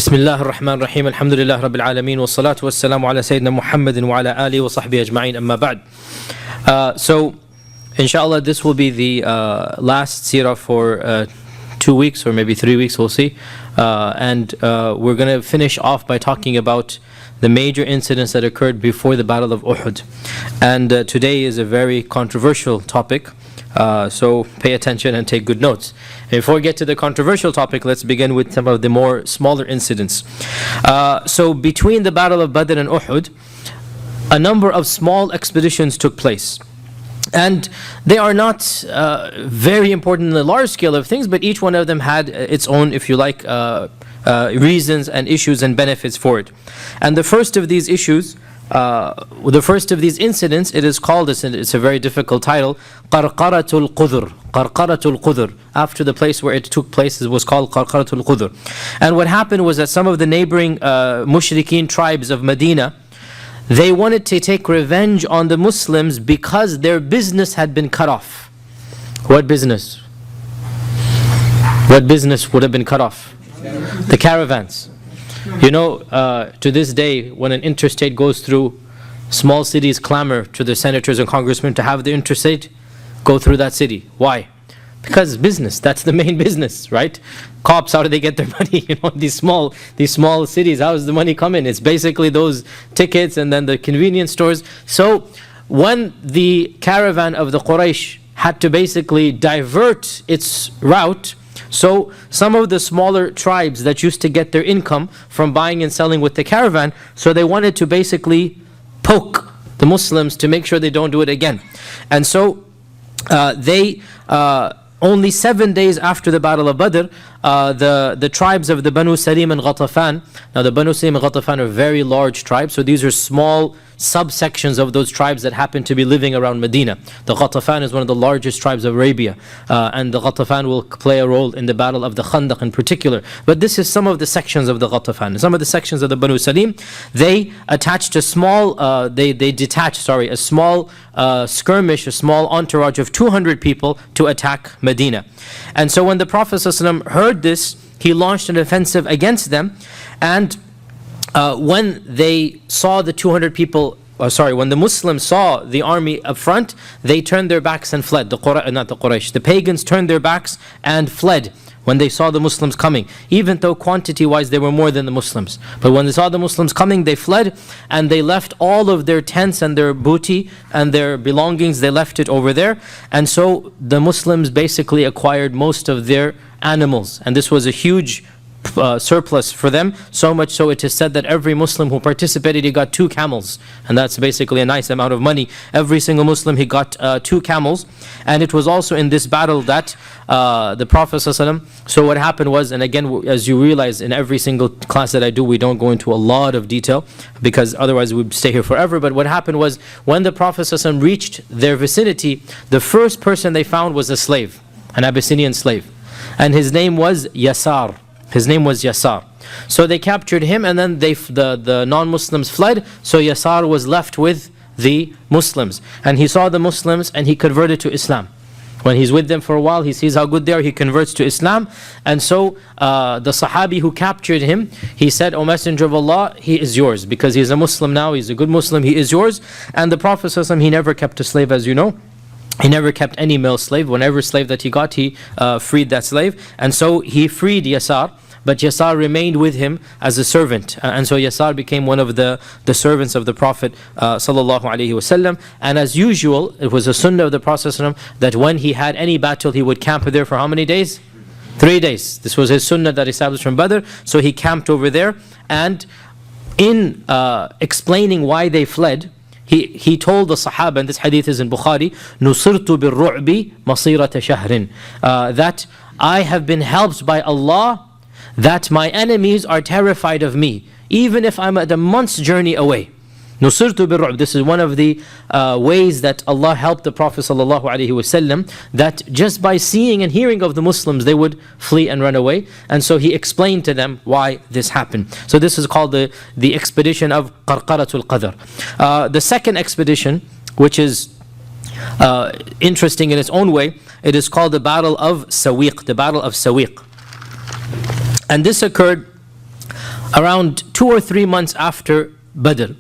بسم الله الرحمن الرحيم الحمد لله رب العالمين والصلاة والسلام على سيدنا محمد وعلى آله وصحبه أجمعين أما بعد. So inshallah this will be the last seerah for 2 weeks or maybe 3 weeks, we'll see. And we're going to finish off by talking about the major incidents that occurred before the Battle of Uhud. And today is a very controversial topic. So pay attention and take good notes. Before we get to the controversial topic, let's begin with some of the more smaller incidents. So between the Battle of Badr and Uhud, a number of small expeditions took place. And they are not very important in the large scale of things, but each one of them had its own, if you like, reasons and issues and benefits for it. And the first of these issues, the first of these incidents, it is called, it's a very difficult title, Qarqaratul Qudhr. Qarqaratul Qudhr. After the place where it took place, it was called Qarqaratul Qudhr. And what happened was that some of the neighboring mushrikeen tribes of Medina, they wanted to take revenge on the Muslims because their business had been cut off. What business? What business would have been cut off? The caravans. You know, to this day, when an interstate goes through, small cities clamor to the senators and congressmen to have the interstate go through that city. Why? Because business, that's the main business, right? Cops, how do they get their money? You know, these small cities, how does the money come in? It's basically those tickets and then the convenience stores. So when the caravan of the Quraysh had to basically divert its route, so some of the smaller tribes that used to get their income from buying and selling with the caravan, so they wanted to basically poke the Muslims to make sure they don't do it again. And so they only 7 days after the Battle of Badr, the tribes of the Banu Salim and Ghatafan, now the Banu Salim and Ghatafan are very large tribes, so these are small subsections of those tribes that happen to be living around Medina. The Ghatafan is one of the largest tribes of Arabia, and the Ghatafan will play a role in the Battle of the Khandaq in particular. But this is some of the sections of the Ghatafan. Some of the sections of the Banu Salim, they attached a small, they detached a small skirmish, a small entourage of 200 people to attack Medina. And so when the Prophet ﷺ heard this, he launched an offensive against them. And when they saw the 200 people, when the Muslims saw the army up front, they turned their backs and fled. The pagans turned their backs and fled when they saw the Muslims coming, even though quantity-wise they were more than the Muslims. But when they saw the Muslims coming, they fled, and they left all of their tents and their booty and their belongings, they left it over there. And so the Muslims basically acquired most of their animals, and this was a huge surplus for them, so much so it is said that every Muslim who participated, he got 2 camels, and that's basically a nice amount of money. Every single Muslim, he got 2 camels. And it was also in this battle that the Prophet ﷺ, so what happened was, and again, as you realize, in every single class that I do, we don't go into a lot of detail because otherwise we'd stay here forever. But what happened was, when the Prophet ﷺ reached their vicinity, the first person they found was a slave, an Abyssinian slave, and his name was Yasar. His name was Yasar. So they captured him, and then the non-Muslims fled. So Yasar was left with the Muslims, and he saw the Muslims and he converted to Islam. When he's with them for a while, he sees how good they are, he converts to Islam. And so the Sahabi who captured him, he said, "O Messenger of Allah, he is yours, because he's a Muslim now, he's a good Muslim, he is yours." And the Prophet ﷺ, he never kept a slave, as you know. He never kept any male slave. Whenever slave that he got, he freed that slave. And so he freed Yasar, but Yasar remained with him as a servant. And so Yasar became one of the servants of the Prophet ﷺ. And as usual, it was a sunnah of the Prophet ﷺ that when he had any battle, he would camp there for how many days? 3 days. This was his sunnah that established from Badr. So he camped over there. And in explaining why they fled, he told the Sahaba, and this hadith is in Bukhari, نُصِرْتُ بِالرُّعْبِ مَصِيرَةَ شَهْرٍ, that I have been helped by Allah, that my enemies are terrified of me, even if I'm at a month's journey away. نُصِرْتُ بِالرُّعْبِ. This is one of the ways that Allah helped the Prophet ﷺ, that just by seeing and hearing of the Muslims, they would flee and run away. And so he explained to them why this happened. So this is called the expedition of Qarqaratul Qadr. The second expedition, which is interesting in its own way, it is called the Battle of Sawiq, the Battle of Sawiq. And this occurred around 2 or 3 months after Badr,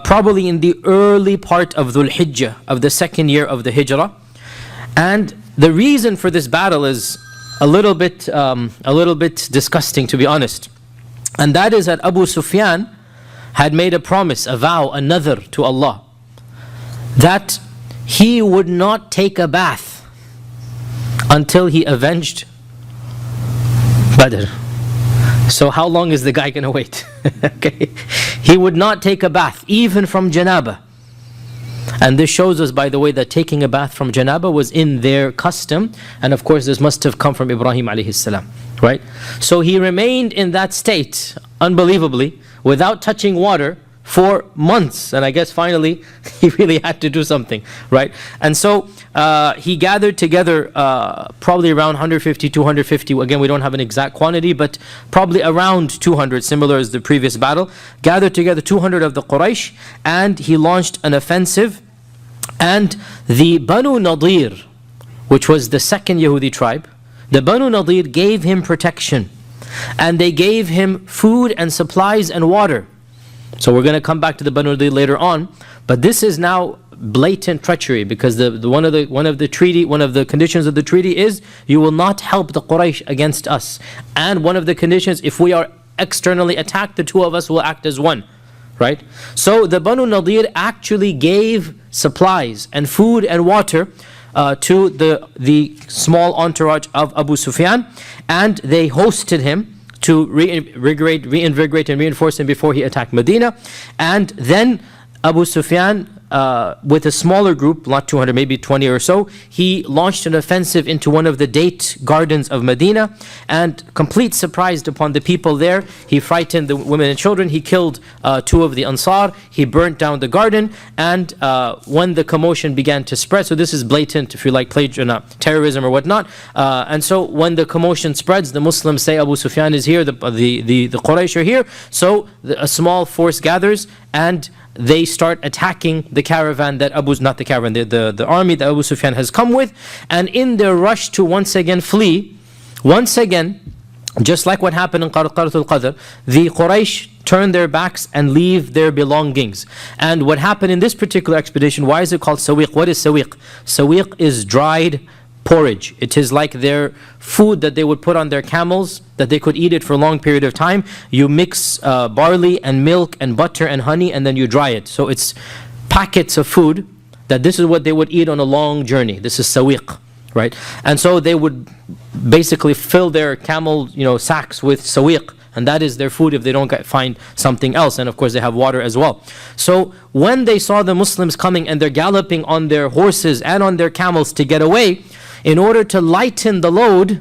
probably in the early part of Dhul Hijjah of the second year of the Hijrah. And the reason for this battle is a little bit disgusting, to be honest. And that is that Abu Sufyan had made a promise, a vow, a nadhr to Allah, that he would not take a bath until he avenged Badr. So how long is the guy going to wait? Okay, he would not take a bath, even from janaba. And this shows us, by the way, that taking a bath from janaba was in their custom. And of course, this must have come from Ibrahim alayhi salam, right? So he remained in that state, unbelievably, without touching water for months. And I guess finally, he really had to do something, right? And so he gathered together probably around 150, 250. Again, we don't have an exact quantity, but probably around 200, similar as the previous battle. Gathered together 200 of the Quraysh, and he launched an offensive. And the Banu Nadir, which was the second Yahudi tribe, the Banu Nadir gave him protection. And they gave him food and supplies and water. So we're going to come back to the Banu Nadir later on. But this is now blatant treachery, because one of the conditions of the treaty is you will not help the Quraysh against us. And one of the conditions, if we are externally attacked, the two of us will act as one. Right? So the Banu Nadir actually gave supplies and food and water to the small entourage of Abu Sufyan, and they hosted him to reinvigorate and reinforce him before he attacked Medina. And then Abu Sufyan, with a smaller group, not 200, maybe 20 or so, he launched an offensive into one of the date gardens of Medina, and complete surprise upon the people there, he frightened the women and children. He killed 2 of the Ansar. He burnt down the garden. And when the commotion began to spread, so this is blatant, if you like, terrorism or whatnot. And so when the commotion spreads, the Muslims say Abu Sufyan is here, the Quraysh are here. So a small force gathers, and they start attacking the caravan that the army that Abu Sufyan has come with. And in their rush to once again flee, once again, just like what happened in Qarqaratul Qadr, the Quraysh turn their backs and leave their belongings. And what happened in this particular expedition, why is it called Sawiq? What is Sawiq? Sawiq is dried porridge. It is like their food that they would put on their camels, that they could eat it for a long period of time. You mix barley and milk and butter and honey, and then you dry it. So it's packets of food that this is what they would eat on a long journey. This is sawiq, right? And so they would basically fill their camel, sacks with sawiq, and that is their food if they don't find something else. And of course they have water as well. So when they saw the Muslims coming and they're galloping on their horses and on their camels to get away, in order to lighten the load,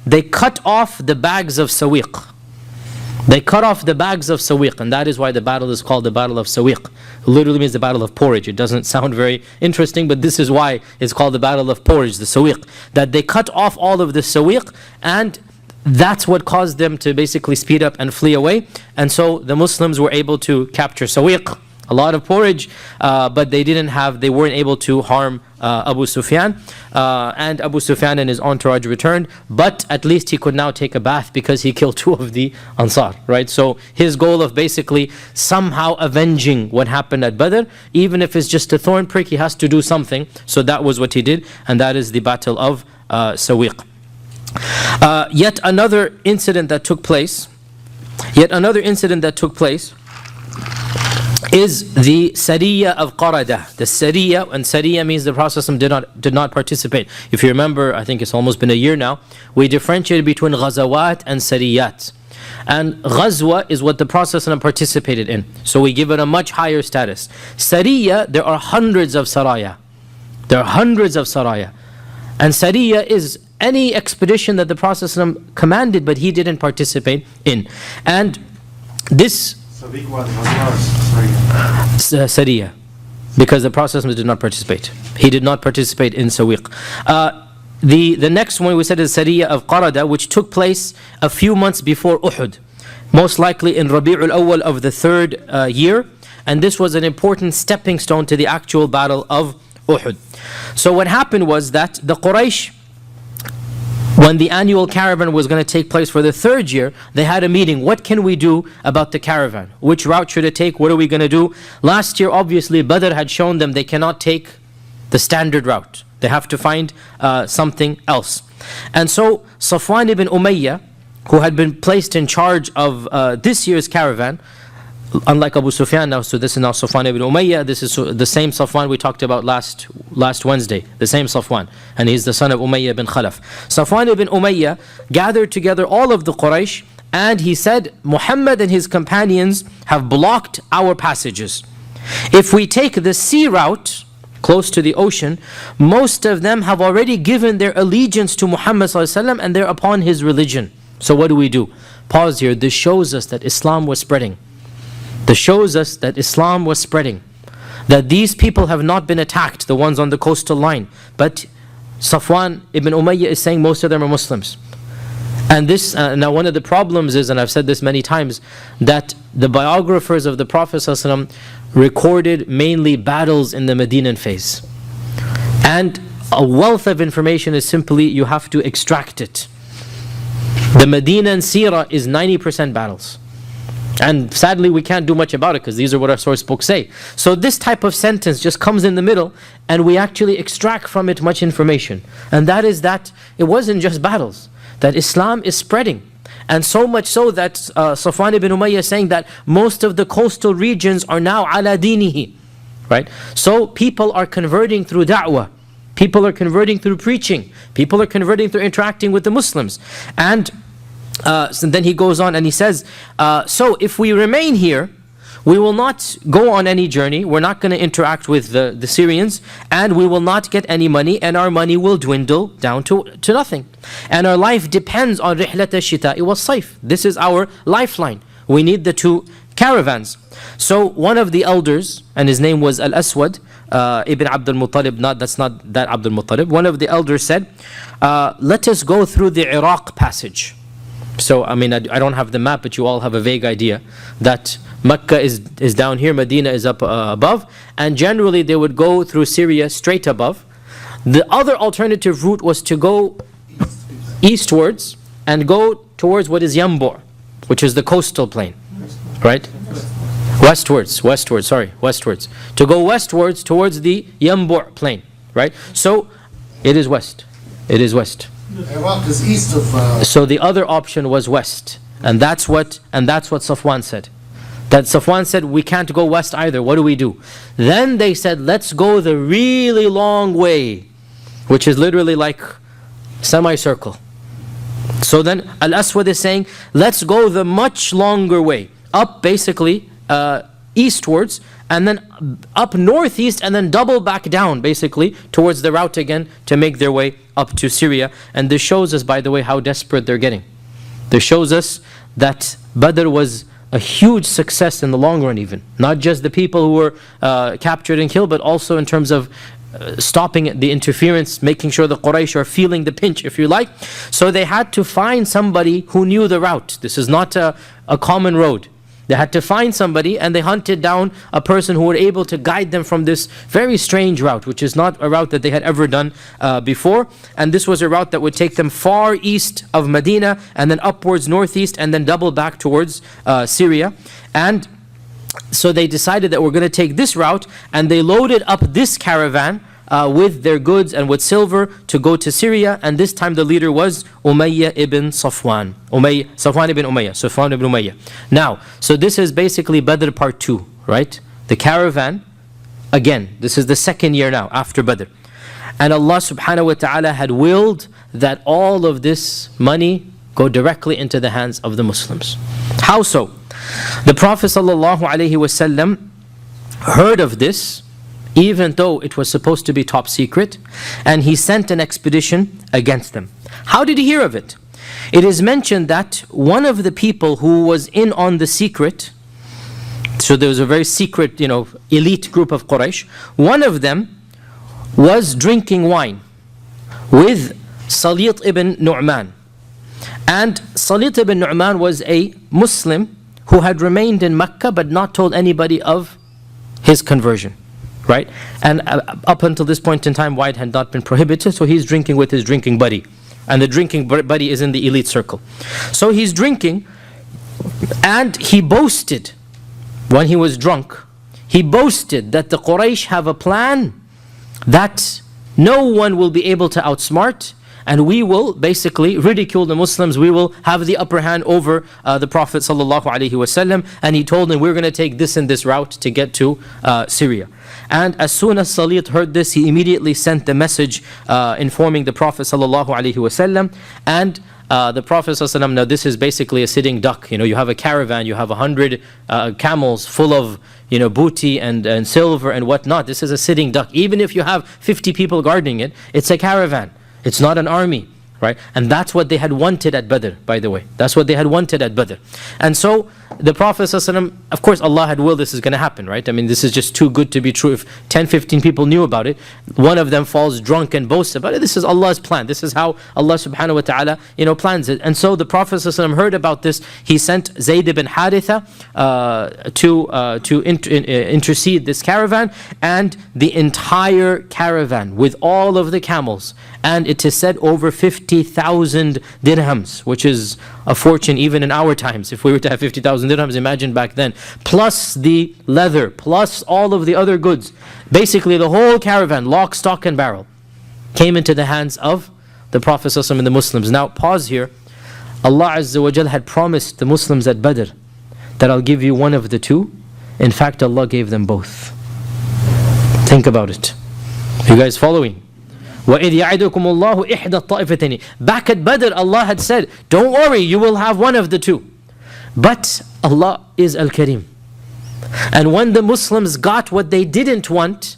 they cut off the bags of sawiq. They cut off the bags of sawiq, and that is why the battle is called the Battle of Sawiq. It literally means the battle of porridge. It doesn't sound very interesting, but this is why it's called the Battle of Porridge, the sawiq. That they cut off all of the sawiq, and that's what caused them to basically speed up and flee away. And so the Muslims were able to capture sawiq, a lot of porridge, but they weren't able to harm Abu Sufyan. And Abu Sufyan and his entourage returned, but at least he could now take a bath because he killed 2 of the Ansar, right? So his goal of basically somehow avenging what happened at Badr, even if it's just a thorn prick, he has to do something. So that was what he did, and that is the Battle of Sawiq. Yet another incident that took place is the Sariya of Qarada. The Sariya, and Sariya means the Prophet did not participate. If you remember, I think it's almost been a year now, we differentiated between Ghazawat and Sariyat. And Ghazwa is what the Prophet participated in, so we give it a much higher status. Sariya, there are hundreds of Saraya. And Sariya is any expedition that the Prophet commanded, but he didn't participate in. And this Sariya, because the Prophet did not participate. He did not participate in Sawiq. The next one we said is Sariya of Qarada, which took place a few months before Uhud, most likely in Rabi'ul Awwal of the 3rd year. And this was an important stepping stone to the actual battle of Uhud. So what happened was that the Quraysh when the annual caravan was going to take place for the third year, they had a meeting. What can we do about the caravan? Which route should it take? What are we going to do? Last year, obviously, Badr had shown them they cannot take the standard route. They have to find something else. And so Safwan ibn Umayyah, who had been placed in charge of this year's caravan, unlike Abu Sufyan now, so this is now Safwan ibn Umayyah, this is the same Safwan we talked about last Wednesday, the same Safwan, and he's the son of Umayyah bin Khalaf. Safwan ibn Umayyah gathered together all of the Quraysh, and he said, Muhammad and his companions have blocked our passages. If we take the sea route, close to the ocean, most of them have already given their allegiance to Muhammad ﷺ and they're upon his religion. So what do we do? Pause here. This shows us that Islam was spreading. This shows us that Islam was spreading. That these people have not been attacked, the ones on the coastal line. But Safwan ibn Umayyah is saying most of them are Muslims. And this, now one of the problems is, and I've said this many times, that the biographers of the Prophet ﷺ recorded mainly battles in the Medinan phase. And a wealth of information is simply, you have to extract it. The Medinan Seerah is 90% battles. And sadly, we can't do much about it because these are what our source books say. So this type of sentence just comes in the middle and we actually extract from it much information. And that is that it wasn't just battles, that Islam is spreading. And so much so that Safwan ibn Umayyah is saying that most of the coastal regions are now ala dinihi. Right? So people are converting through da'wah. People are converting through preaching. People are converting through interacting with the Muslims. And so then he goes on and he says, so if we remain here, we will not go on any journey, we're not going to interact with the Syrians, and we will not get any money, and our money will dwindle down to nothing. And our life depends on رحلة الشتاء والصيف. This is our lifeline. We need the two caravans. So one of the elders, and his name was Al-Aswad, Ibn Abdul Muttalib, that's not that Abdul Muttalib, one of the elders said, let us go through the Iraq passage. So, I mean, I don't have the map, but you all have a vague idea that Mecca is down here, Medina is up above, and generally they would go through Syria straight above. The other alternative route was to go eastwards and go towards what is Yambor, which is the coastal plain, right? Westwards. To go westwards towards the Yambor plain, right? So, it is west. Iraq is east of... So the other option was west, and that's what Safwan said. That Safwan said, we can't go west either, what do we do? Then they said, let's go the really long way, which is literally like semicircle. So then Al-Aswad is saying, let's go the much longer way, up basically eastwards, and then up northeast, and then double back down basically towards the route again to make their way up to Syria. And this shows us, by the way, how desperate they're getting. This shows us that Badr was a huge success in the long run even. Not just the people who were captured and killed, but also in terms of stopping the interference, making sure the Quraysh are feeling the pinch, if you like. So they had to find somebody who knew the route. This is not a common road. They had to find somebody, and they hunted down a person who were able to guide them from this very strange route, which is not a route that they had ever done before. And this was a route that would take them far east of Medina, and then upwards northeast, and then double back towards Syria. And so they decided that we're going to take this route, and they loaded up this caravan with their goods and with silver to go to Syria. And this time the leader was Umayyah ibn Safwan. Safwan ibn Umayyah. Now, so this is basically Badr part 2, right? The caravan, again, this is the second year now after Badr. And Allah subhanahu wa ta'ala had willed that all of this money go directly into the hands of the Muslims. How so? The Prophet sallallahu alaihi wasallam heard of this, even though it was supposed to be top secret, and he sent an expedition against them. How did he hear of it? It is mentioned that one of the people who was in on the secret, so there was a very secret, elite group of Quraysh, one of them was drinking wine with Salit ibn Nu'man. And Salit ibn Nu'man was a Muslim who had remained in Mecca but not told anybody of his conversion. Right? And up until this point in time, wine had not been prohibited, so he's drinking with his drinking buddy. and the drinking buddy is in the elite circle. So he's drinking, and he boasted when he was drunk. He boasted that the Quraysh have a plan that no one will be able to outsmart, and we will basically ridicule the Muslims. We will have the upper hand over the Prophet ﷺ. And he told them, we're going to take this and this route to get to Syria. And as soon as Salit heard this, he immediately sent the message informing the Prophet ﷺ. And the Prophet ﷺ, now this is basically a sitting duck. You have a caravan, you have 100 camels full of booty and silver and whatnot. This is a sitting duck. Even if you have 50 people guarding it, it's a caravan. It's not an army, right? And that's what they had wanted at Badr, by the way. That's what they had wanted at Badr. And so the Prophet ﷺ, of course Allah had willed this is going to happen, right? I mean, this is just too good to be true. If 10, 15 people knew about it, one of them falls drunk and boasts about it. This is Allah's plan. This is how Allah subhanahu wa ta'ala, plans it. And so the Prophet ﷺ heard about this. He sent Zayd ibn Haritha to intercede this caravan, and the entire caravan with all of the camels, and it is said over 50,000 dirhams, which is a fortune even in our times. If we were to have 50,000 dirhams, imagine back then. Plus the leather, plus all of the other goods. Basically the whole caravan, lock, stock and barrel, came into the hands of the Prophet ﷺ and the Muslims. Now pause here. Allah Azza wa Jal had promised the Muslims at Badr that I'll give you one of the two. In fact, Allah gave them both. Think about it. You guys following? وَإِذْ يَعِدُكُمُ اللَّهُ إِحْدَى الطَّائِفَتَيْنِ. Back at Badr, Allah had said, don't worry, you will have one of the two. But Allah is Al-Karim. And when the Muslims got what they didn't want,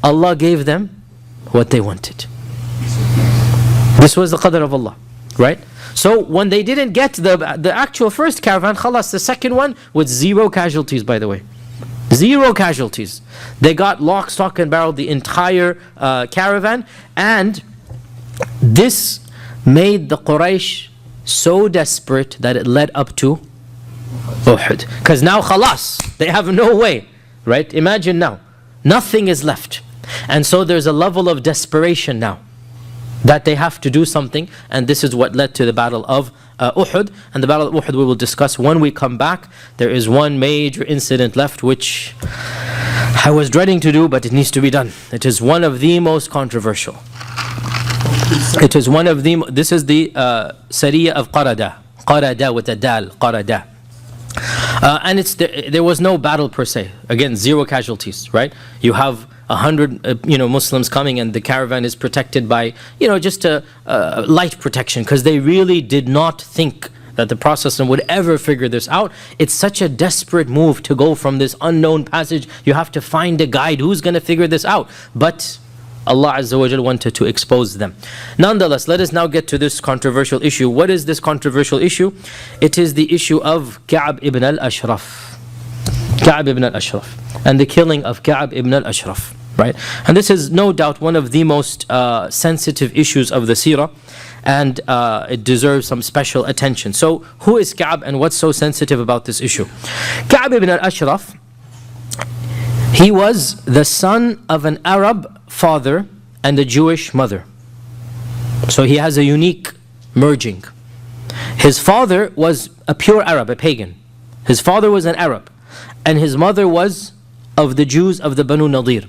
Allah gave them what they wanted. This was the qadr of Allah, right? So when they didn't get the actual first caravan, khalas, the second one with 0 casualties, by the way. 0 casualties. They got lock, stock and barrel, the entire caravan. And this made the Quraysh so desperate that it led up to Uhud. Because now khalas, they have no way, right? Imagine now, nothing is left. And so there's a level of desperation now that they have to do something, and this is what led to the battle of Uhud. And the battle of Uhud we will discuss when we come back. There is one major incident left which I was dreading to do, but it needs to be done. It is one of the most controversial. It is one of the, this is the Sariya of Qarada. Qarada with a dal, Qarada. And there was no battle per se. Again, 0 casualties, right? You have 100 Muslims coming, and the caravan is protected by just a light protection, because they really did not think that the Prophet would ever figure this out. It's such a desperate move to go from this unknown passage. You have to find a guide who's going to figure this out. But Allah Azza wa Jal wanted to expose them. Nonetheless, let us now get to this controversial issue. What is this controversial issue? It is the issue of Ka'b ibn al-Ashraf. Ka'b ibn al-Ashraf. And the killing of Ka'b ibn al-Ashraf. Right? And this is no doubt one of the most sensitive issues of the seerah, and it deserves some special attention. So who is Ka'b and what's so sensitive about this issue? Ka'b ibn al-Ashraf, he was the son of an Arab father and a Jewish mother. So he has a unique merging. His father was a pure Arab, a pagan. His father was an Arab, and his mother was of the Jews of the Banu Nadir.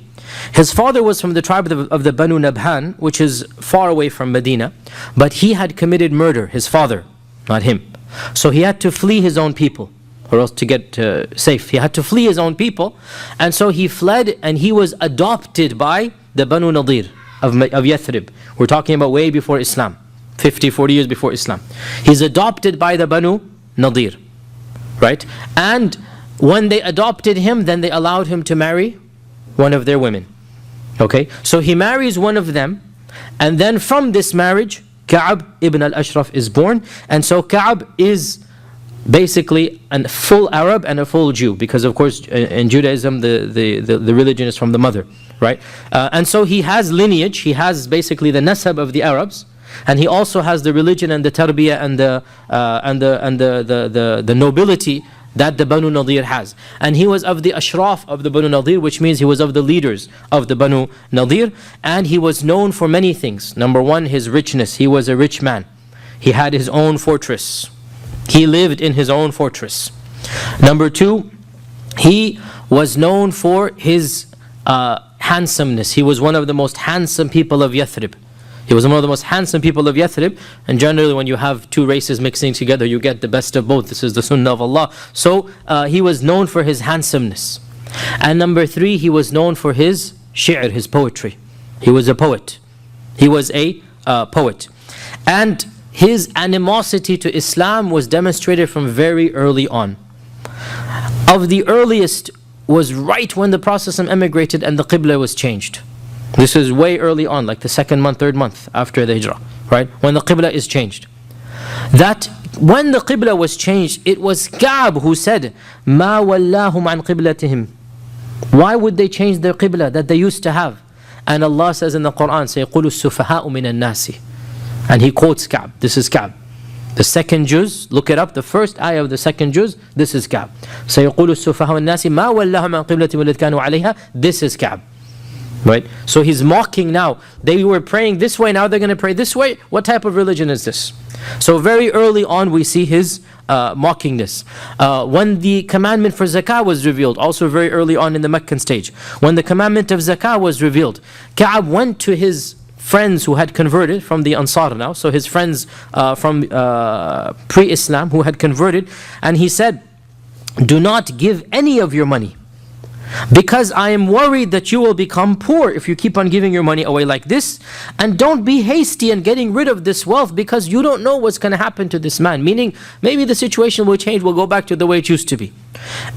His father was from the tribe of the Banu Nabhan, which is far away from Medina, but he had committed murder, his father, not him. So he had to flee his own people, or else to get safe. He had to flee his own people, and so he fled, and he was adopted by the Banu Nadir of Yathrib. We're talking about way before Islam, 50, 40 years before Islam. He's adopted by the Banu Nadir, right? And when they adopted him, then they allowed him to marry one of their women. Okay, so he marries one of them, and then from this marriage, Ka'b ibn al-Ashraf is born. And so Ka'b is basically a full Arab and a full Jew, because of course in Judaism the religion is from the mother, right? And so he has lineage, he has basically the nasab of the Arabs, and he also has the religion and the tarbiyah and the nobility that the Banu Nadir has. And he was of the ashraf of the Banu Nadir, which means he was of the leaders of the Banu Nadir. And he was known for many things. Number one, his richness. He was a rich man. He had his own fortress. He lived in his own fortress. Number two, he was known for his handsomeness. He was one of the most handsome people of Yathrib. He was one of the most handsome people of Yathrib, and generally when you have two races mixing together, you get the best of both. This is the sunnah of Allah. So he was known for his handsomeness. And number three, he was known for his shi'r, his poetry. He was a poet. He was a poet. And his animosity to Islam was demonstrated from very early on. Of the earliest was right when the Prophet emigrated and the Qibla was changed. This is way early on, like the second month, third month after the Hijrah, right? When the Qibla is changed. That when the Qibla was changed, it was Ka'b who said, مَا وَلَّاهُمْ عَنْ قِبْلَتِهِمْ. Why would they change their Qibla that they used to have? And Allah says in the Quran, سَيَقُولُ السُّفَهَاءُ مِنَ النَّاسِ. And he quotes Ka'b. This is Ka'b. The second juz, look it up, the first ayah of the second juz, this is Ka'b. سَيَقُولُ السُّفَهَاءُ النَّاسِ مَا وَلَّاهُمْ عَنْ قِبْلَتِهِمْ الَّتِي كَانُوا عَلَيْهَا. This is Ka'b. Right? So he's mocking now. They were praying this way, now they're going to pray this way. What type of religion is this? So very early on we see his mocking this. When the commandment for zakah was revealed, also very early on in the Meccan stage, when the commandment of zakah was revealed, Ka'b went to his friends who had converted from the Ansar now, so his friends from pre-Islam who had converted, and he said, do not give any of your money, because I am worried that you will become poor if you keep on giving your money away like this. And don't be hasty in getting rid of this wealth, because you don't know what's going to happen to this man. Meaning, maybe the situation will change, will go back to the way it used to be.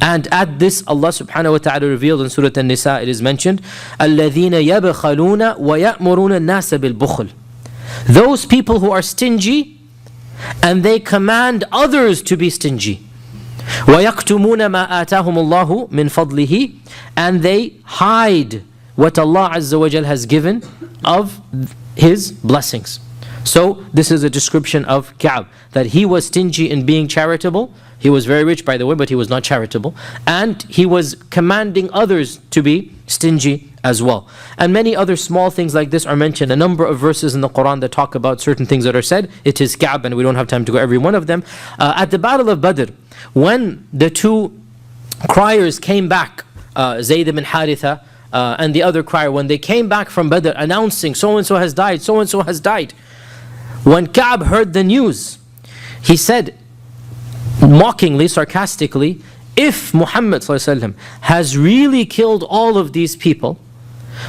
And at this, Allah subhanahu wa ta'ala revealed in Surah An-Nisa, it is mentioned, الَّذِينَ يَبْخَلُونَ وَيَأْمُرُونَ النَّاسَ بِالْبُخْلِ. Those people who are stingy, and they command others to be stingy. وَيَكْتُمُونَ مَا آتَاهُمُ اللَّهُ مِنْ فَضْلِهِ. And they hide what Allah Azza wa Jal has given of His blessings. So this is a description of Ka'b, that he was stingy in being charitable. He was very rich, by the way, but he was not charitable. And he was commanding others to be stingy as well. And many other small things like this are mentioned. A number of verses in the Quran that talk about certain things that are said. It is Ka'b, and we don't have time to go every one of them. At the Battle of Badr, when the two criers came back, Zayd ibn Haritha and the other crier, when they came back from Badr announcing so-and-so has died, so-and-so has died. When Ka'b heard the news, he said, mockingly, sarcastically, if Muhammad ﷺ has really killed all of these people,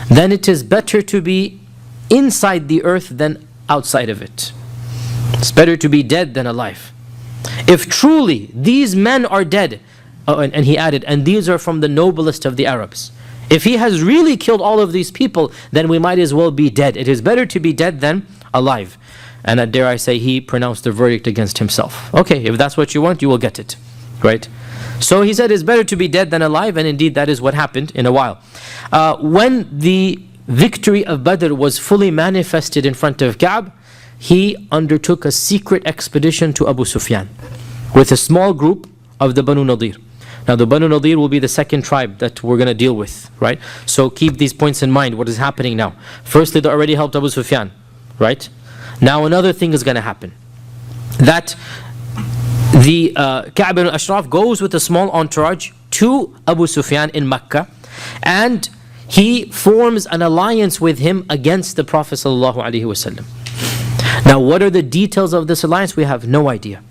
then it is better to be inside the earth than outside of it. It's better to be dead than alive. If truly these men are dead, and he added, and these are from the noblest of the Arabs. If he has really killed all of these people, then we might as well be dead. It is better to be dead than alive. And dare I say, he pronounced the verdict against himself. Okay, if that's what you want, you will get it. Right? So he said it's better to be dead than alive, and indeed that is what happened in a while. When the victory of Badr was fully manifested in front of Ka'b, he undertook a secret expedition to Abu Sufyan with a small group of the Banu Nadir. Now the Banu Nadir will be the second tribe that we're going to deal with, right? So keep these points in mind, what is happening now. Firstly, they already helped Abu Sufyan, right? Now another thing is going to happen. That the Ka'b al-Ashraf goes with a small entourage to Abu Sufyan in Mecca, and he forms an alliance with him against the Prophet ﷺ. Now what are the details of this alliance? We have no idea.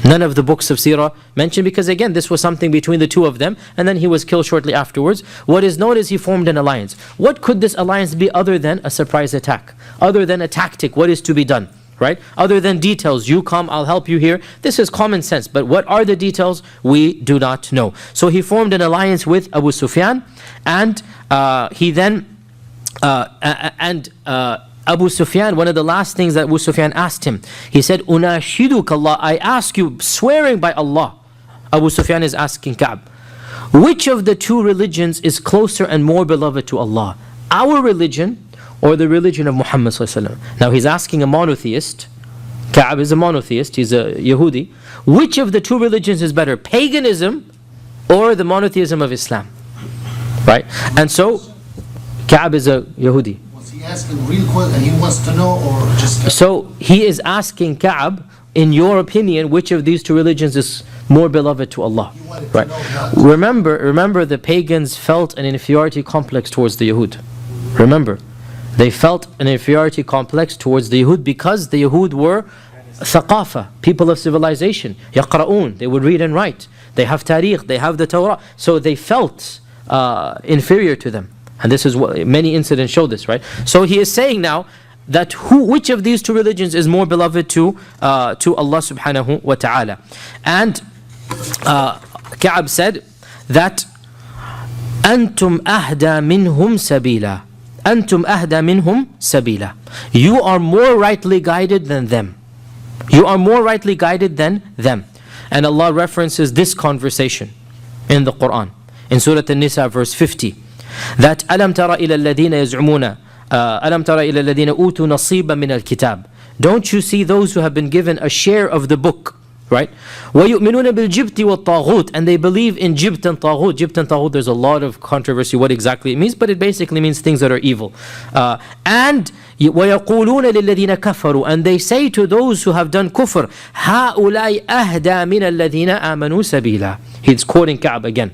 None of the books of Seerah mention, because again, this was something between the two of them, and then he was killed shortly afterwards. What is known is he formed an alliance. What could this alliance be other than a surprise attack? Other than a tactic, what is to be done? Right? Other than details, you come, I'll help you here. This is common sense, but what are the details? We do not know. So he formed an alliance with Abu Sufyan, and he then, Abu Sufyan, one of the last things that Abu Sufyan asked him, he said, Unashiduka Allah, I ask you, swearing by Allah. Abu Sufyan is asking Ka'b, which of the two religions is closer and more beloved to Allah? Our religion or the religion of Muhammad ﷺ? Now he's asking a monotheist Ka'ab is a monotheist, he's a Yehudi. Which of the two religions is better, paganism or the monotheism of Islam? Right? And so, Ka'ab is a Yehudi. Was he asking real question and he wants to know, or just... So, he is asking Ka'ab, in your opinion, which of these two religions is more beloved to Allah? Right? Remember the pagans felt an inferiority complex towards the Yahud. Remember, they felt an inferiority complex towards the Yahud because the Yahud were thaqafa, people of civilization. Yaqra'un, they would read and write. They have tariq, they have the Torah. So they felt inferior to them. And this is what many incidents show this, right? So he is saying now that which of these two religions is more beloved to Allah subhanahu wa ta'ala. And Ka'ab said that أنتم أهدى منهم سبيلا. أنتم أهدى منهم سبيلا. You are more rightly guided than them. You are more rightly guided than them. And Allah references this conversation in the Quran. In Surah An-Nisa verse 50. That ألم تر إلى الذين يزعمون ألم تر إلى الذين أوتوا نصيبا من الكتاب. Don't you see those who have been given a share of the book? Right? وَيُؤْمِنُونَ بِالْجِبْتِ وَالطَّاغُوتِ. And they believe in Jibt and Taghut. Jibt and Taghut, there's a lot of controversy what exactly it means, but it basically means things that are evil. And وَيَقُولُونَ لِلَّذِينَ كَفَرُوا. And they say to those who have done kufr, هَؤُلَاءِ أَهْدَى مِنَ الَّذِينَ آمَنُوا سَبِيلًا. He's quoting Ka'ab again.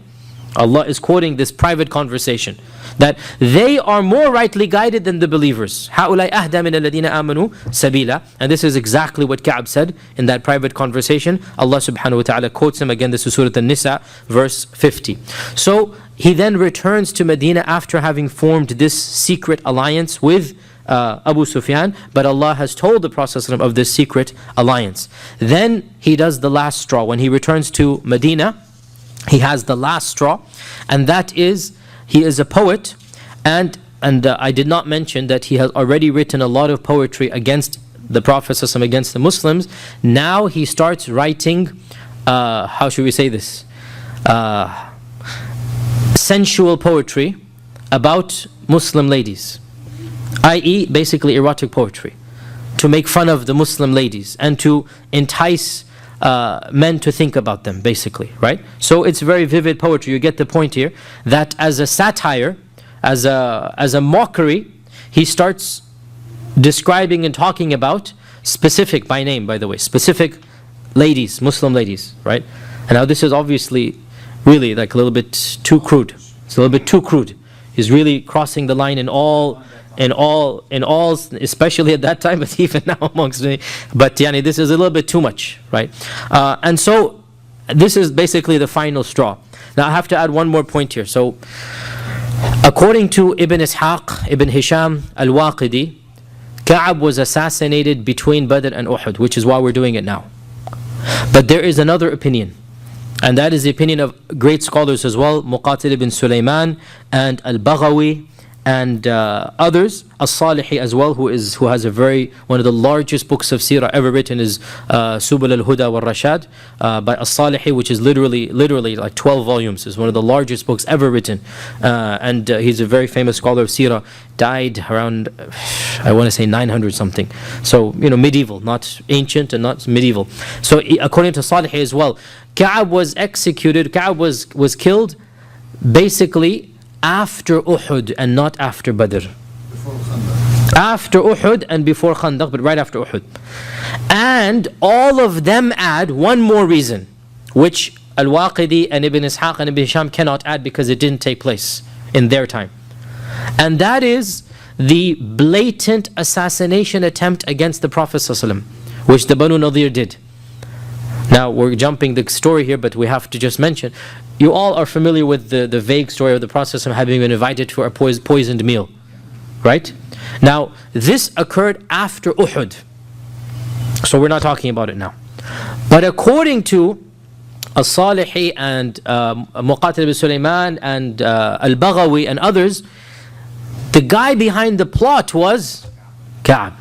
Allah is quoting this private conversation. That they are more rightly guided than the believers. هَؤُلَاءِ أَهْدَى مِنَ الَّذِينَ آمَنُوا سَبِيلًا. And this is exactly what Ka'ab said in that private conversation. Allah subhanahu wa ta'ala quotes him again. This is Surah An-Nisa verse 50. So he then returns to Medina after having formed this secret alliance with Abu Sufyan. But Allah has told the Prophet of this secret alliance. Then he does the last straw. When he returns to Medina, he has the last straw. And that is, he is a poet, and I did not mention that he has already written a lot of poetry against the Prophet ﷺ, against the Muslims. Now he starts writing, how should we say this? Sensual poetry about Muslim ladies, i.e. basically erotic poetry, to make fun of the Muslim ladies and to entice men to think about them, basically, right? So it's very vivid poetry. You get the point here, that as a satire, as a mockery, he starts describing and talking about specific, by name by the way, specific ladies, Muslim ladies, right? And now this is obviously really like a little bit too crude. It's a little bit too crude. He's really crossing the line in all, especially at that time, but even now amongst me. But this is a little bit too much, right? And so this is basically the final straw. Now I have to add one more point here. So according to Ibn Ishaq, Ibn Hisham al-Waqidi, Ka'ab was assassinated between Badr and Uhud, which is why we're doing it now. But there is another opinion, and that is the opinion of great scholars as well, Muqatil ibn Sulaiman and al-Baghawi, and others, As-Salihi as well, who has one of the largest books of seerah ever written is Subul al-Huda wal-Rashad by As-Salihi, which is literally like 12 volumes. Is one of the largest books ever written, and he's a very famous scholar of seerah. Died around, I want to say 900 something. So medieval, not ancient and not medieval. So according to Salihi as well, Ka'ab was executed. Ka'ab was killed basically after Uhud and not after Badr. After Uhud and before Khandaq, but right after Uhud. And all of them add one more reason, which Al-Waqidi and Ibn Ishaq and Ibn Hisham cannot add because it didn't take place in their time. And that is the blatant assassination attempt against the Prophet ﷺ, which the Banu Nadir did. Now we're jumping the story here, but we have to just mention, you all are familiar with the vague story of the Prophet ﷺ having been invited for a poisoned meal, right? Now this occurred after Uhud, so we're not talking about it now. But according to As-Salihi and Muqatil ibn Sulaiman and Al-Baghawi and others, the guy behind the plot was Ka'ab.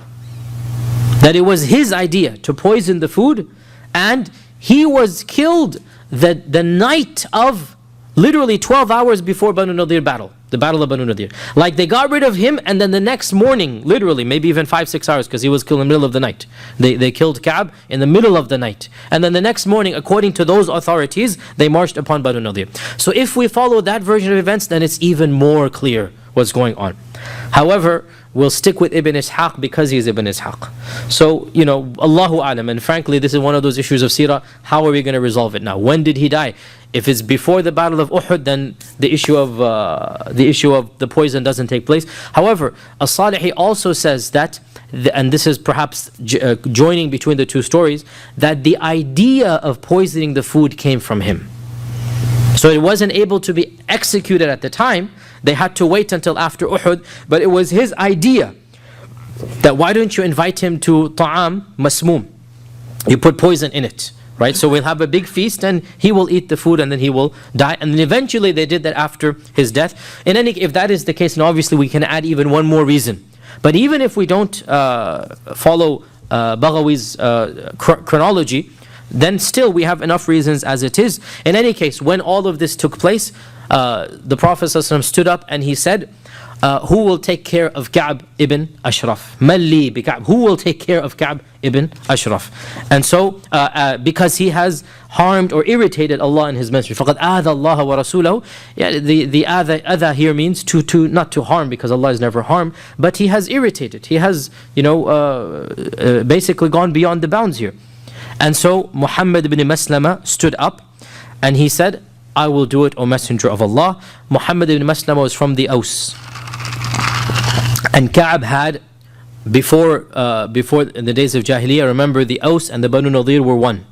That it was his idea to poison the food, and he was killed the night of, literally 12 hours before Banu Nadir battle. the Battle of Banu Nadir. Like they got rid of him, and then the next morning, literally, maybe even 5-6 hours, because he was killed in the middle of the night. They killed Ka'b in the middle of the night. And then the next morning, according to those authorities, they marched upon Banu Nadir. So if we follow that version of events, then it's even more clear what's going on. However, we'll stick with Ibn Ishaq because he is Ibn Ishaq. So, Allahu Alam, and frankly, this is one of those issues of seerah. How are we going to resolve it now? When did he die? If it's before the Battle of Uhud, then the issue of the poison doesn't take place. However, As-Salihi also says that, and this is perhaps joining between the two stories, that the idea of poisoning the food came from him. So it wasn't able to be executed at the time. They had to wait until after Uhud, but it was his idea that why don't you invite him to ta'am masmoom? You put poison in it, right? So we'll have a big feast and he will eat the food and then he will die. And then eventually they did that after his death. If that is the case, and obviously we can add even one more reason. But even if we don't follow Baghawi's chronology, then still we have enough reasons as it is. In any case, when all of this took place, the Prophet ﷺ stood up and he said, who will take care of Ka'b ibn Ashraf? Malli bi Ka'b. Who will take care of Ka'b ibn Ashraf? And so, because he has harmed or irritated Allah and His Messenger. فَقَدْ آذَى اللَّهَ وَرَسُولَهُ. Yeah, the adha here means to not to harm, because Allah is never harmed, but he has irritated. He has, basically gone beyond the bounds here. And so Muhammad ibn Maslama stood up and he said, I will do it, O Messenger of Allah. Muhammad ibn Maslama was from the Aus. And Ka'b had, before in the days of Jahiliyyah, remember the Aus and the Banu Nadir were one.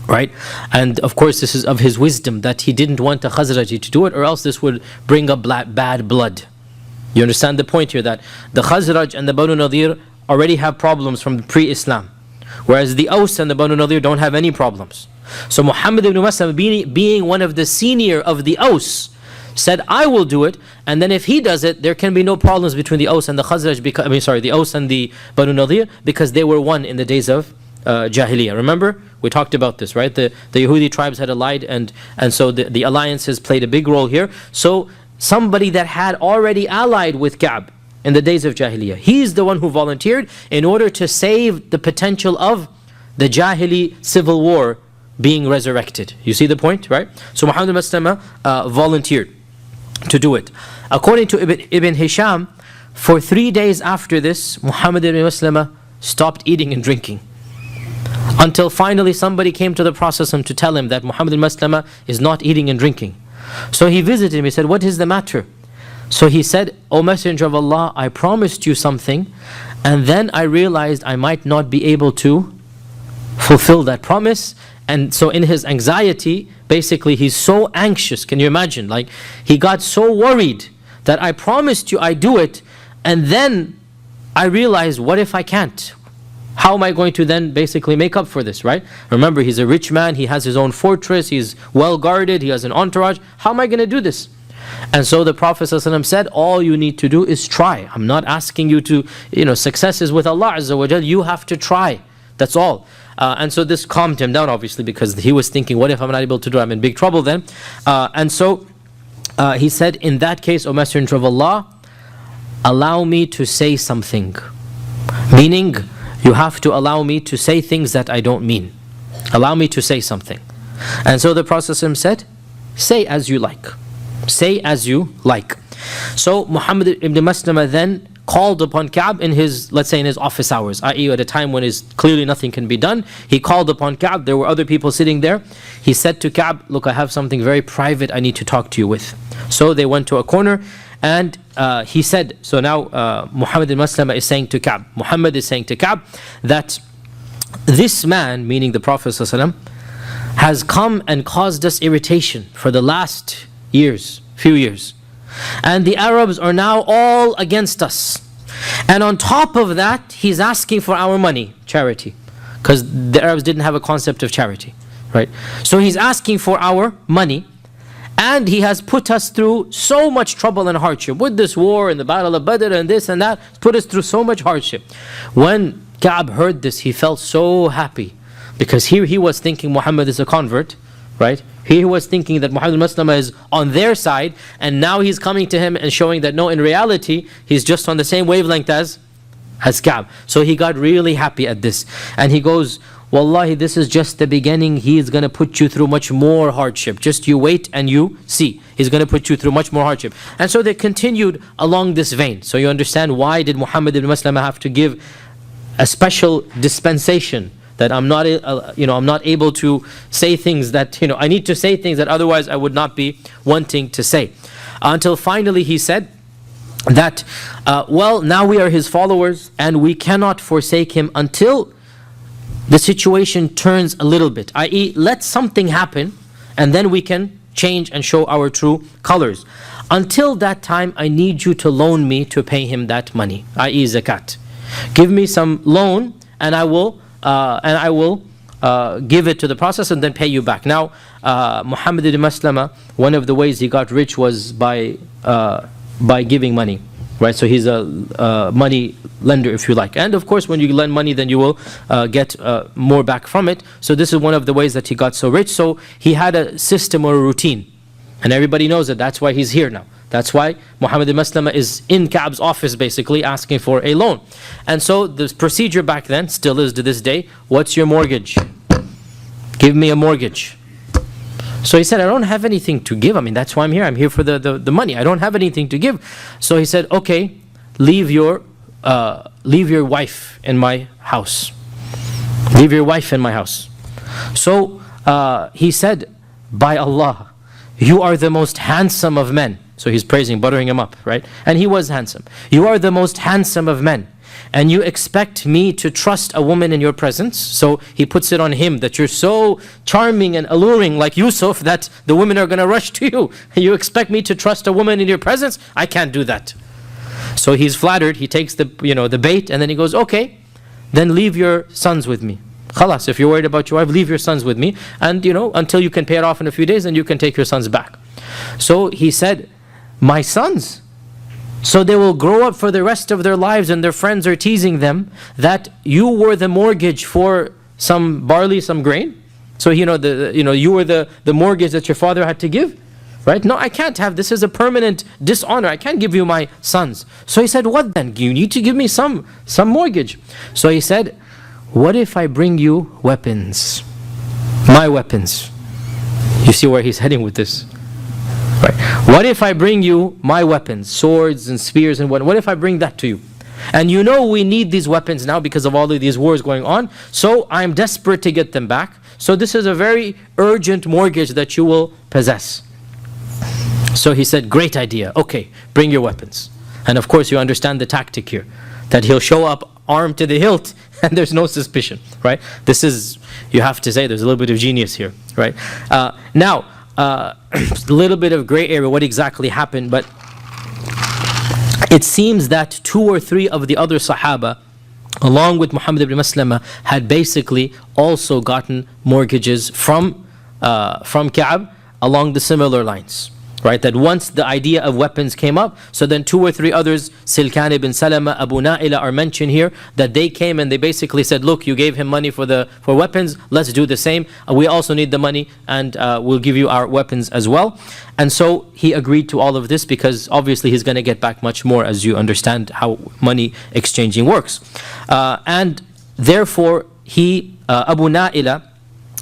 Right? And of course this is of his wisdom that he didn't want a Khazraji to do it, or else this would bring up bad blood. You understand the point here, that the Khazraj and the Banu Nadir already have problems from pre-Islam, whereas the Aus and the Banu Nadir don't have any problems. So Muhammad ibn Maslam, being one of the senior of the Aus, said, I will do it, and then if he does it, there can be no problems between the Aus and the Khazraj, the Aus and the Banu Nadir, because they were one in the days of Jahiliyyah. Remember? We talked about this, right? The Yahudi tribes had allied, and so the alliances played a big role here. So somebody that had already allied with Ka'b in the days of Jahiliyyah, he's the one who volunteered in order to save the potential of the Jahili civil war being resurrected. You see the point, right? So Muhammad Maslama volunteered to do it. According to Ibn Hisham, for 3 days after this, Muhammad ibn Maslama stopped eating and drinking, until finally somebody came to the Prophet to tell him that Muhammad ibn Maslama is not eating and drinking. So he visited him. He said, what is the matter? So he said, O Messenger of Allah, I promised you something, and then I realized I might not be able to fulfill that promise. And so in his anxiety, basically he's so anxious, can you imagine? Like, he got so worried that I promised you I do it, and then I realized, what if I can't? How am I going to then basically make up for this, right? Remember, he's a rich man, he has his own fortress, he's well guarded, he has an entourage. How am I going to do this? And so the Prophet ﷺ said, all you need to do is try. I'm not asking you to, success is with Allah Azza wa Jal. You have to try. That's all. And so this calmed him down, obviously, because he was thinking, what if I'm not able to do it? I'm in big trouble then. And so he said, in that case, O Messenger of Allah, allow me to say something. Meaning, you have to allow me to say things that I don't mean. Allow me to say something. And so the Prophet ﷺ said, say as you like. Say as you like. So Muhammad ibn Maslama then called upon Ka'b in his, let's say in his office hours, i.e. at a time when clearly nothing can be done. He called upon Ka'b, there were other people sitting there. He said to Ka'b, look, I have something very private I need to talk to you with. So they went to a corner and he said, so now Muhammad ibn Maslama is saying to Ka'b, Muhammad is saying to Ka'b that this man, meaning the Prophet ﷺ, has come and caused us irritation for the last few years. And the Arabs are now all against us. And on top of that, he's asking for our money, charity. Because the Arabs didn't have a concept of charity, right? So he's asking for our money. And he has put us through so much trouble and hardship. With this war and the Battle of Badr and this and that, put us through so much hardship. When Ka'b heard this, he felt so happy. Because here he was thinking Muhammad is a convert, right? He was thinking that Muhammad ibn Maslama is on their side, and now he's coming to him and showing that no, in reality, he's just on the same wavelength as Ka'b. So he got really happy at this. And he goes, Wallahi, this is just the beginning. He is going to put you through much more hardship. Just you wait and you see. He's going to put you through much more hardship. And so they continued along this vein. So you understand, why did Muhammad ibn Maslama have to give a special dispensation, that I'm not able to say things that, I need to say things that otherwise I would not be wanting to say. Until finally he said that, well, now we are his followers and we cannot forsake him until the situation turns a little bit, i.e., let something happen and then we can change and show our true colors. Until that time, I need you to loan me to pay him that money, i.e., zakat. Give me some loan and I will give it to the process and then pay you back. Now, Muhammad ibn Maslama, one of the ways he got rich was by giving money, right? So he's a money lender, if you like. And of course, when you lend money, then you will get more back from it. So this is one of the ways that he got so rich. So he had a system or a routine. And everybody knows that. That's why he's here now. That's why Muhammad ibn Maslama is in Ka'b's office basically asking for a loan. And so the procedure back then, still is to this day, what's your mortgage? Give me a mortgage. So he said, I don't have anything to give. I mean, that's why I'm here. I'm here for the money. I don't have anything to give. So he said, okay, leave your wife in my house. Leave your wife in my house. So he said, by Allah, you are the most handsome of men. So he's praising, buttering him up, right? And he was handsome. You are the most handsome of men. And you expect me to trust a woman in your presence? So he puts it on him that you're so charming and alluring like Yusuf that the women are going to rush to you. You expect me to trust a woman in your presence? I can't do that. So he's flattered. He takes the bait, and then he goes, okay, then leave your sons with me. Khalas, if you're worried about your wife, leave your sons with me. And until you can pay it off in a few days, and you can take your sons back. So he said, my sons? So they will grow up for the rest of their lives and their friends are teasing them that you were the mortgage for some barley, some grain. So you were the mortgage that your father had to give, right? No, I can't have, this is a permanent dishonor. I can't give you my sons. So he said, what then? You need to give me some mortgage. So he said, what if I bring you weapons? My weapons. You see where he's heading with this? Right. What if I bring you my weapons, swords and spears and what if I bring that to you? And we need these weapons now because of all of these wars going on. So I'm desperate to get them back. So this is a very urgent mortgage that you will possess. So he said, great idea. Okay, bring your weapons. And of course you understand the tactic here, that he'll show up armed to the hilt and there's no suspicion, right? This is, you have to say, there's a little bit of genius here, right? Now, a little bit of gray area, what exactly happened, but it seems that 2 or 3 of the other Sahaba, along with Muhammad ibn Maslama, had basically also gotten mortgages from Ka'b along the similar lines. Right, that once the idea of weapons came up, so then 2 or 3 others, Silkan ibn Salama, Abu Na'ila are mentioned here, that they came and they basically said, look, you gave him money for weapons, let's do the same. We also need the money and we'll give you our weapons as well. And so he agreed to all of this because obviously he's going to get back much more, as you understand how money exchanging works. And therefore Abu Na'ila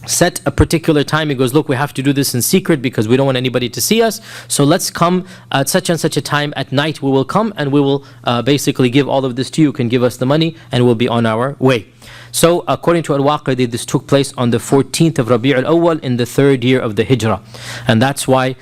set a particular time. He goes, look, we have to do this in secret because we don't want anybody to see us. So let's come at such and such a time at night. We will come and we will basically give all of this to you. You can give us the money and we'll be on our way. So according to Al-Waqidi, this took place on the 14th of Rabi' al-Awwal in the 3rd year of the Hijrah. And that's why,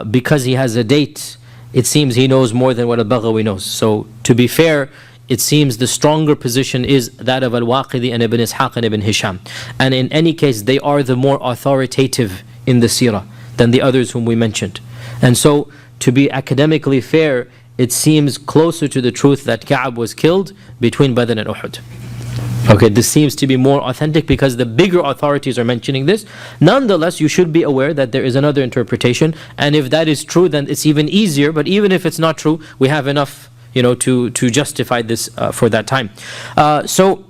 because he has a date, it seems he knows more than what Al-Baghawi knows. So to be fair, it seems the stronger position is that of Al-Waqidi and Ibn Ishaq and Ibn Hisham. And in any case, they are the more authoritative in the seerah than the others whom we mentioned. And so, to be academically fair, it seems closer to the truth that Ka'b was killed between Badr and Uhud. Okay, this seems to be more authentic because the bigger authorities are mentioning this. Nonetheless, you should be aware that there is another interpretation. And if that is true, then it's even easier. But even if it's not true, we have enough to justify this for that time. So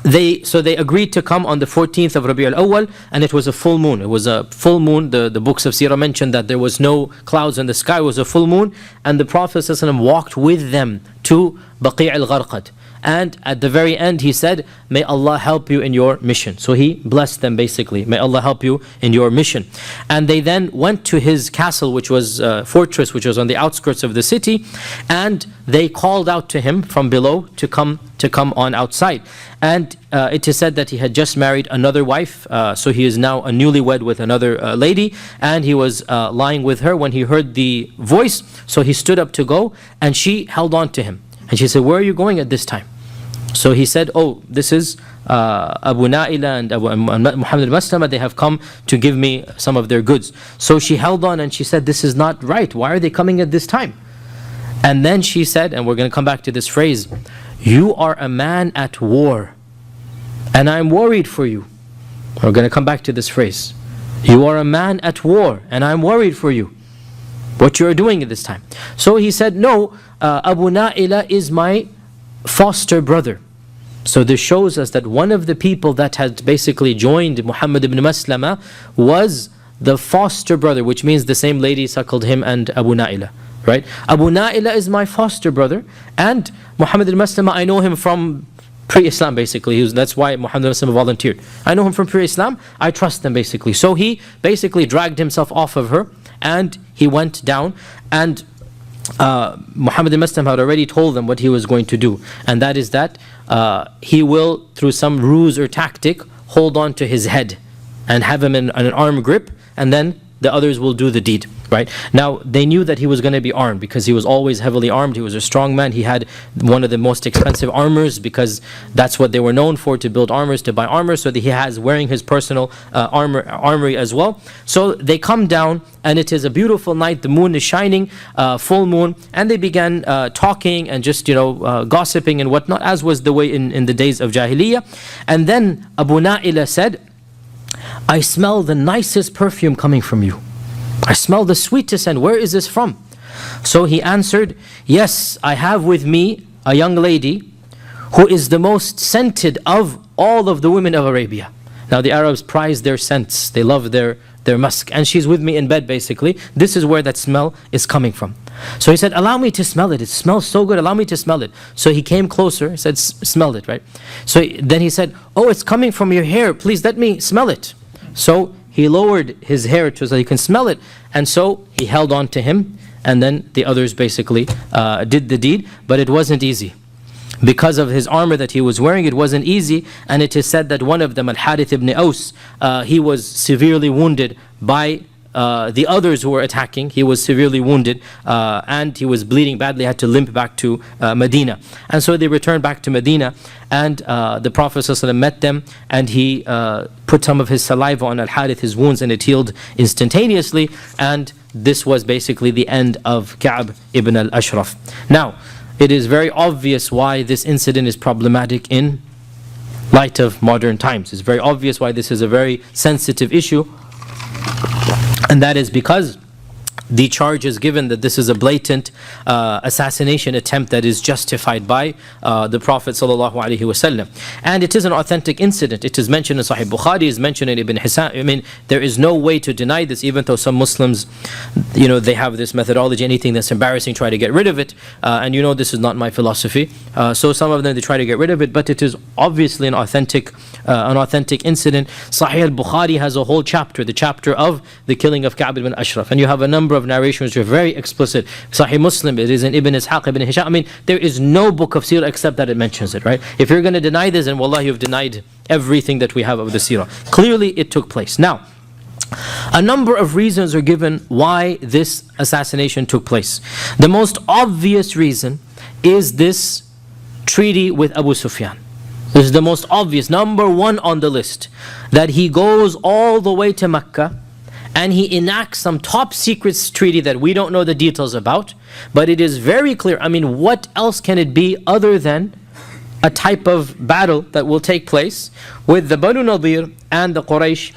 they agreed to come on the 14th of Rabi al-Awwal, and it was a full moon. It was a full moon. The books of Sirah mentioned that there was no clouds in the sky. It was a full moon, and the Prophet ﷺ walked with them to Baqi' al-Gharqad. And at the very end he said, may Allah help you in your mission. So he blessed them basically. May Allah help you in your mission. And they then went to his castle, which was a fortress, which was on the outskirts of the city. And they called out to him from below to come on outside. And it is said that he had just married another wife. So he is now a newlywed with another lady. And he was lying with her when he heard the voice. So he stood up to go, and she held on to him. And she said, where are you going at this time? So he said, oh, this is Abu Na'ila and Muhammad al-Maslama. They have come to give me some of their goods. So she held on and she said, this is not right. Why are they coming at this time? And then she said, and we're going to come back to this phrase, you are a man at war, and I'm worried for you. We're going to come back to this phrase. You are a man at war, and I'm worried for you. What you are doing at this time. So he said, no, Abu Na'ila is my foster brother. So this shows us that one of the people that had basically joined Muhammad ibn Maslama was the foster brother, which means the same lady suckled him and Abu Na'ila. Right? Abu Na'ila is my foster brother, and Muhammad ibn Maslama, I know him from pre-Islam basically. That's why Muhammad ibn Maslama volunteered. I know him from pre-Islam, I trust him basically. So he basically dragged himself off of her, and he went down, and Muhammad ibn Maslam had already told them what he was going to do, and that is that he will, through some ruse or tactic, hold on to his head and have him in an arm grip, and then the others will do the deed. Right? Now, they knew that he was going to be armed because he was always heavily armed. He was a strong man. He had one of the most expensive armors because that's what they were known for, to build armors, to buy armor. So that he has wearing his personal armory as well. So they come down, and it is a beautiful night. The moon is shining, full moon, and they began talking and just gossiping and whatnot, as was the way in the days of Jahiliyyah. And then Abu Na'ila said, I smell the nicest perfume coming from you. I smell the sweetest, and where is this from? So he answered, yes, I have with me a young lady who is the most scented of all of the women of Arabia. Now the Arabs prize their scents, they love their musk, and she's with me in bed basically. This is where that smell is coming from. So he said, allow me to smell it. It smells so good, allow me to smell it. So he came closer, he said, smell it, right? So then he said, oh, it's coming from your hair, please let me smell it. So he lowered his hair so that he can smell it, and so he held on to him, and then the others basically did the deed. But it wasn't easy. Because of his armor that he was wearing, it wasn't easy, and it is said that one of them, Al-Harith ibn Aus, he was severely wounded by the others who were attacking. He was severely wounded, and he was bleeding badly, had to limp back to Medina. And so they returned back to Medina, and the Prophet ﷺ met them, and he put some of his saliva on Al-Harith, his wounds, and it healed instantaneously. And this was basically the end of Ka'b ibn al-Ashraf. Now, it is very obvious why this incident is problematic in light of modern times. It's very obvious why this is a very sensitive issue. And that is because the charge is given that this is a blatant assassination attempt that is justified by the Prophet ﷺ. And it is an authentic incident. It is mentioned in Sahih Bukhari, is mentioned in Ibn Hisan. I mean, there is no way to deny this, even though some Muslims, they have this methodology, anything that's embarrassing, try to get rid of it. And this is not my philosophy. So some of them, they try to get rid of it, but it is obviously an authentic incident. Sahih al-Bukhari has a whole chapter, the chapter of the killing of Ka'b ibn Ashraf. And you have a number of narrations which are very explicit. Sahih Muslim, it is in Ibn Ishaq, Ibn Hisham. I mean, there is no book of seerah except that it mentions it, right? If you're going to deny this, then wallahi, you've denied everything that we have of the seerah. Clearly, it took place. Now, a number of reasons are given why this assassination took place. The most obvious reason is this treaty with Abu Sufyan. This is the most obvious, number one on the list, that he goes all the way to Mecca and he enacts some top secret treaty that we don't know the details about, but it is very clear. I mean, what else can it be other than a type of battle that will take place with the Banu Nadir and the Quraysh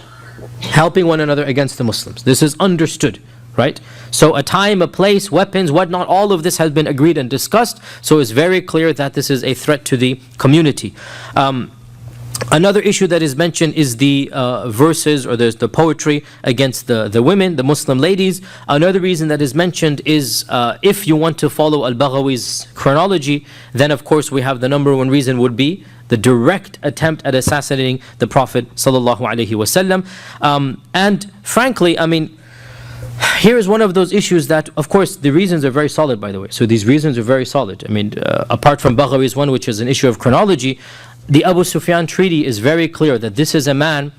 helping one another against the Muslims? This is understood, right? So a time, a place, weapons, whatnot, all of this has been agreed and discussed. So it's very clear that this is a threat to the community. Another issue that is mentioned is the verses, or there's the poetry against the women, the Muslim ladies. Another reason that is mentioned is if you want to follow Al-Baghawi's chronology, then of course we have the number one reason would be the direct attempt at assassinating the Prophet sallallahu alaihi wasallam. And frankly, I mean, here is one of those issues that, of course, the reasons are very solid, by the way. So these reasons are very solid. I mean, apart from Baghawi's one, which is an issue of chronology, the Abu Sufyan treaty is very clear that this is a man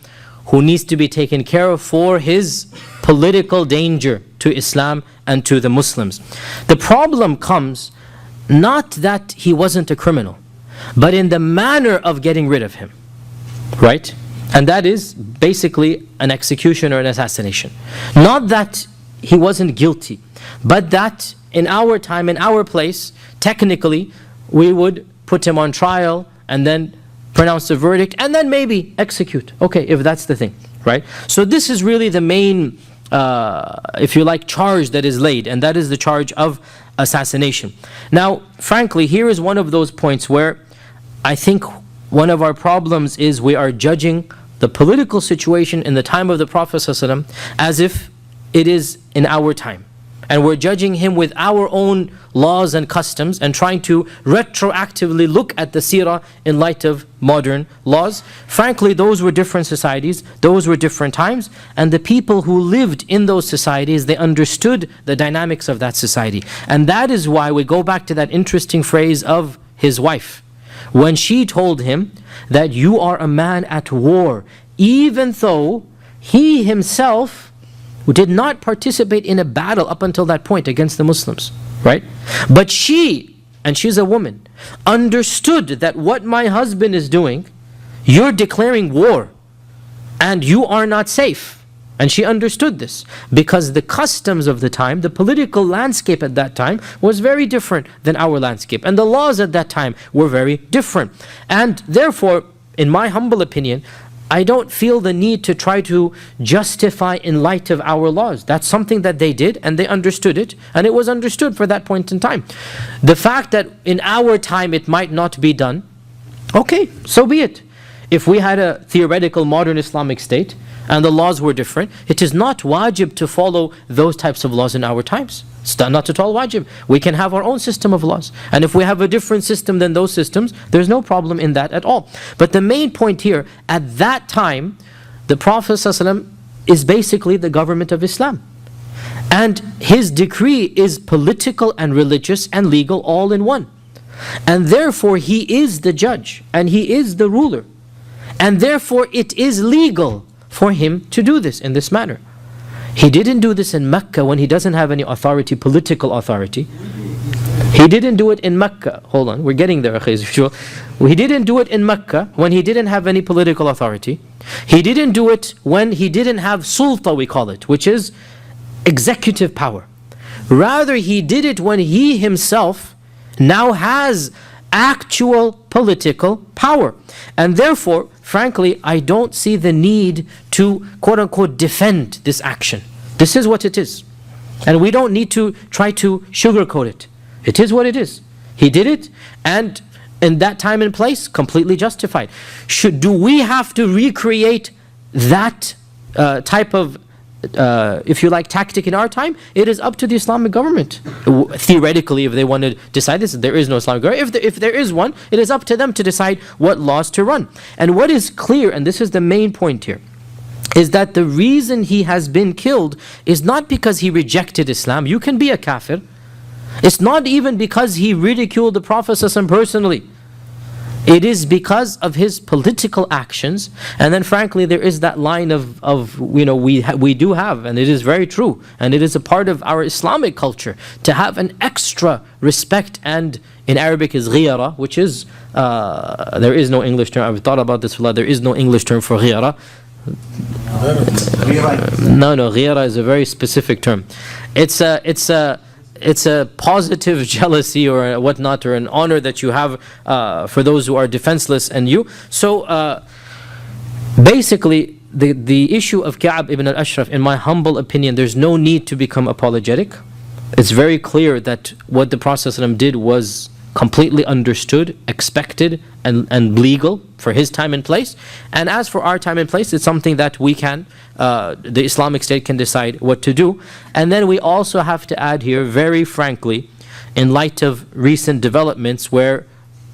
who needs to be taken care of for his political danger to Islam and to the Muslims. The problem comes not that he wasn't a criminal, but in the manner of getting rid of him, right? And that is basically an execution or an assassination. Not that he wasn't guilty, but that in our time, in our place, technically, we would put him on trial and then pronounce a verdict and then maybe execute. Okay, if that's the thing, right? So this is really the main, if you like, charge that is laid, and that is the charge of assassination. Now, frankly, here is one of those points where I think one of our problems is we are judging the political situation in the time of the Prophet ﷺ as if it is in our time. And we're judging him with our own laws and customs and trying to retroactively look at the seerah in light of modern laws. Frankly, those were different societies, those were different times, and the people who lived in those societies, they understood the dynamics of that society. And that is why we go back to that interesting phrase of his wife, when she told him that you are a man at war, even though he himself did not participate in a battle up until that point against the Muslims, right? But she, and she's a woman, understood that what my husband is doing, you're declaring war, and you are not safe. And she understood this, because the customs of the time, the political landscape at that time was very different than our landscape. And the laws at that time were very different. And therefore, in my humble opinion, I don't feel the need to try to justify in light of our laws. That's something that they did, and they understood it, and it was understood for that point in time. The fact that in our time it might not be done, okay, so be it. If we had a theoretical modern Islamic state, and the laws were different, it is not wajib to follow those types of laws in our times. It's not at all wajib. We can have our own system of laws. And if we have a different system than those systems, there's no problem in that at all. But the main point here, at that time, the Prophet ﷺ is basically the government of Islam. And his decree is political and religious and legal all in one. And therefore he is the judge, and he is the ruler. And therefore it is legal for him to do this in this manner. He didn't do this in Mecca when he doesn't have any authority, political authority. He didn't do it in Mecca. Hold on, we're getting there, as usual. He didn't do it in Mecca when he didn't have any political authority. He didn't do it when he didn't have sulta, we call it, which is executive power. Rather, he did it when he himself now has actual political power. And therefore, frankly, I don't see the need to quote-unquote defend this action. This is what it is. And we don't need to try to sugarcoat it. It is what it is. He did it, and in that time and place, completely justified. Do we have to recreate that type of if you like, tactic in our time? It is up to the Islamic government. Theoretically, if they want to decide this, there is no Islamic government. If there is one, it is up to them to decide what laws to run. And what is clear, and this is the main point here, is that the reason he has been killed is not because he rejected Islam. You can be a kafir. It's not even because he ridiculed the Prophet ﷺ personally. It is because of his political actions. And then frankly, there is that line of we do have, and it is very true, and it is a part of our Islamic culture, to have an extra respect, and in Arabic is ghiyara, which is, there is no English term. I've thought about this a lot. There is no English term for ghiyara. No, ghiyara is a very specific term. It's a positive jealousy or whatnot, or an honor that you have for those who are defenseless and you. So basically, the issue of Ka'b ibn al-Ashraf, in my humble opinion, there's no need to become apologetic. It's very clear that what the Prophet ﷺ did was completely understood, expected, and legal for his time and place. And as for our time and place, it's something that we can, the Islamic State can decide what to do. And then we also have to add here, very frankly, in light of recent developments where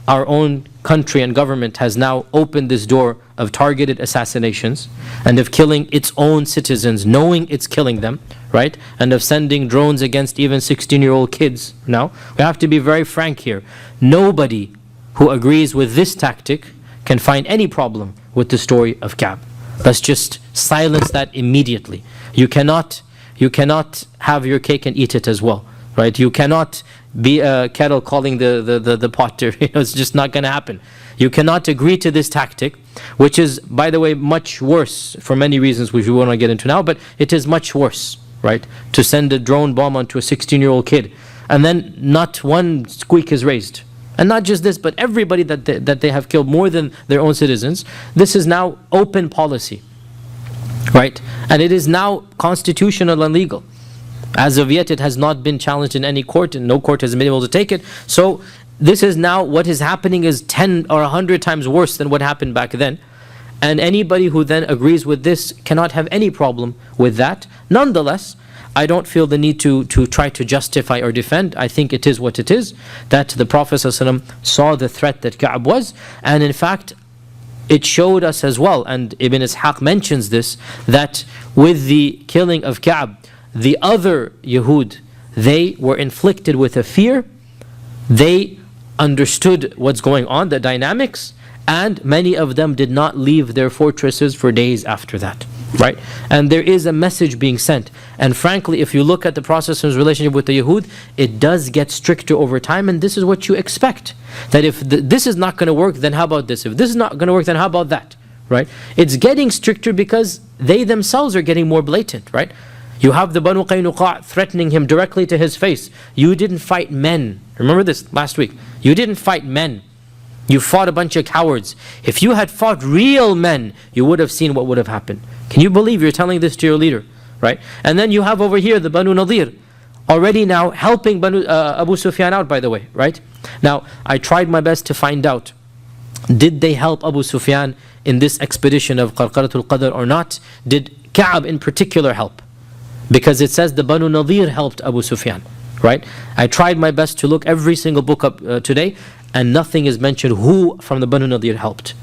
our own country and government has now opened this door of targeted assassinations and of killing its own citizens, knowing it's killing them, right? And of sending drones against even 16-year-old kids now. We have to be very frank here. Nobody who agrees with this tactic can find any problem with the story of Ka'b. Let's just silence that immediately. You cannot have your cake and eat it as well, right? You cannot be a kettle calling the potter. It's just not going to happen. You cannot agree to this tactic, which is, by the way, much worse for many reasons which we won't get into now, but it is much worse, right? To send a drone bomb onto a 16-year-old kid, and then not one squeak is raised. And not just this, but everybody that they have killed more than their own citizens. This is now open policy, right? And it is now constitutional and legal. As of yet, it has not been challenged in any court, and no court has been able to take it. So this is now, what is happening is 10 or 100 times worse than what happened back then. And anybody who then agrees with this cannot have any problem with that. Nonetheless, I don't feel the need to try to justify or defend. I think it is what it is, that the Prophet ﷺ saw the threat that Ka'b was, and in fact, it showed us as well, and Ibn Ishaq mentions this, that with the killing of Ka'b, the other Yahud, they were inflicted with a fear. They understood what's going on, the dynamics, and many of them did not leave their fortresses for days after that, right? And there is a message being sent. And frankly, if you look at the Prophet's relationship with the Yahud, it does get stricter over time, and this is what you expect. That if this is not going to work, then how about this? If this is not going to work, then how about that, right? It's getting stricter because they themselves are getting more blatant, right? You have the Banu Qaynuqa threatening him directly to his face. You didn't fight men. Remember this last week. You didn't fight men. You fought a bunch of cowards. If you had fought real men, you would have seen what would have happened. Can you believe you're telling this to your leader, right? And then you have over here the Banu Nadir, already now helping Abu Sufyan out, by the way, right? Now, I tried my best to find out, did they help Abu Sufyan in this expedition of Qarqaratul Qadr or not? Did Ka'b in particular help? Because it says the Banu Nadir helped Abu Sufyan, right? I tried my best to look every single book up today, and nothing is mentioned who from the Banu Nadir helped.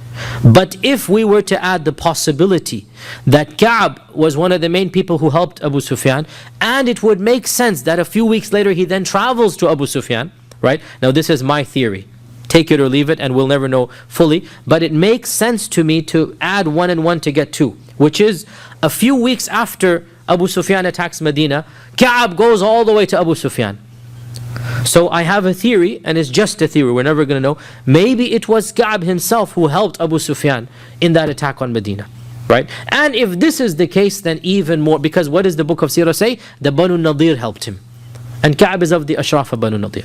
But if we were to add the possibility that Ka'b was one of the main people who helped Abu Sufyan, and it would make sense that a few weeks later he then travels to Abu Sufyan, right? Now this is my theory. Take it or leave it, and we'll never know fully. But it makes sense to me to add 1 and 1 to get 2, which is a few weeks after Abu Sufyan attacks Medina, Ka'b goes all the way to Abu Sufyan. So I have a theory, and it's just a theory, we're never going to know. Maybe it was Ka'b himself who helped Abu Sufyan in that attack on Medina, right? And if this is the case, then even more, because what does the book of Sirah say? The Banu Nadir helped him. And Ka'b is of the Ashraf of Banu Nadir.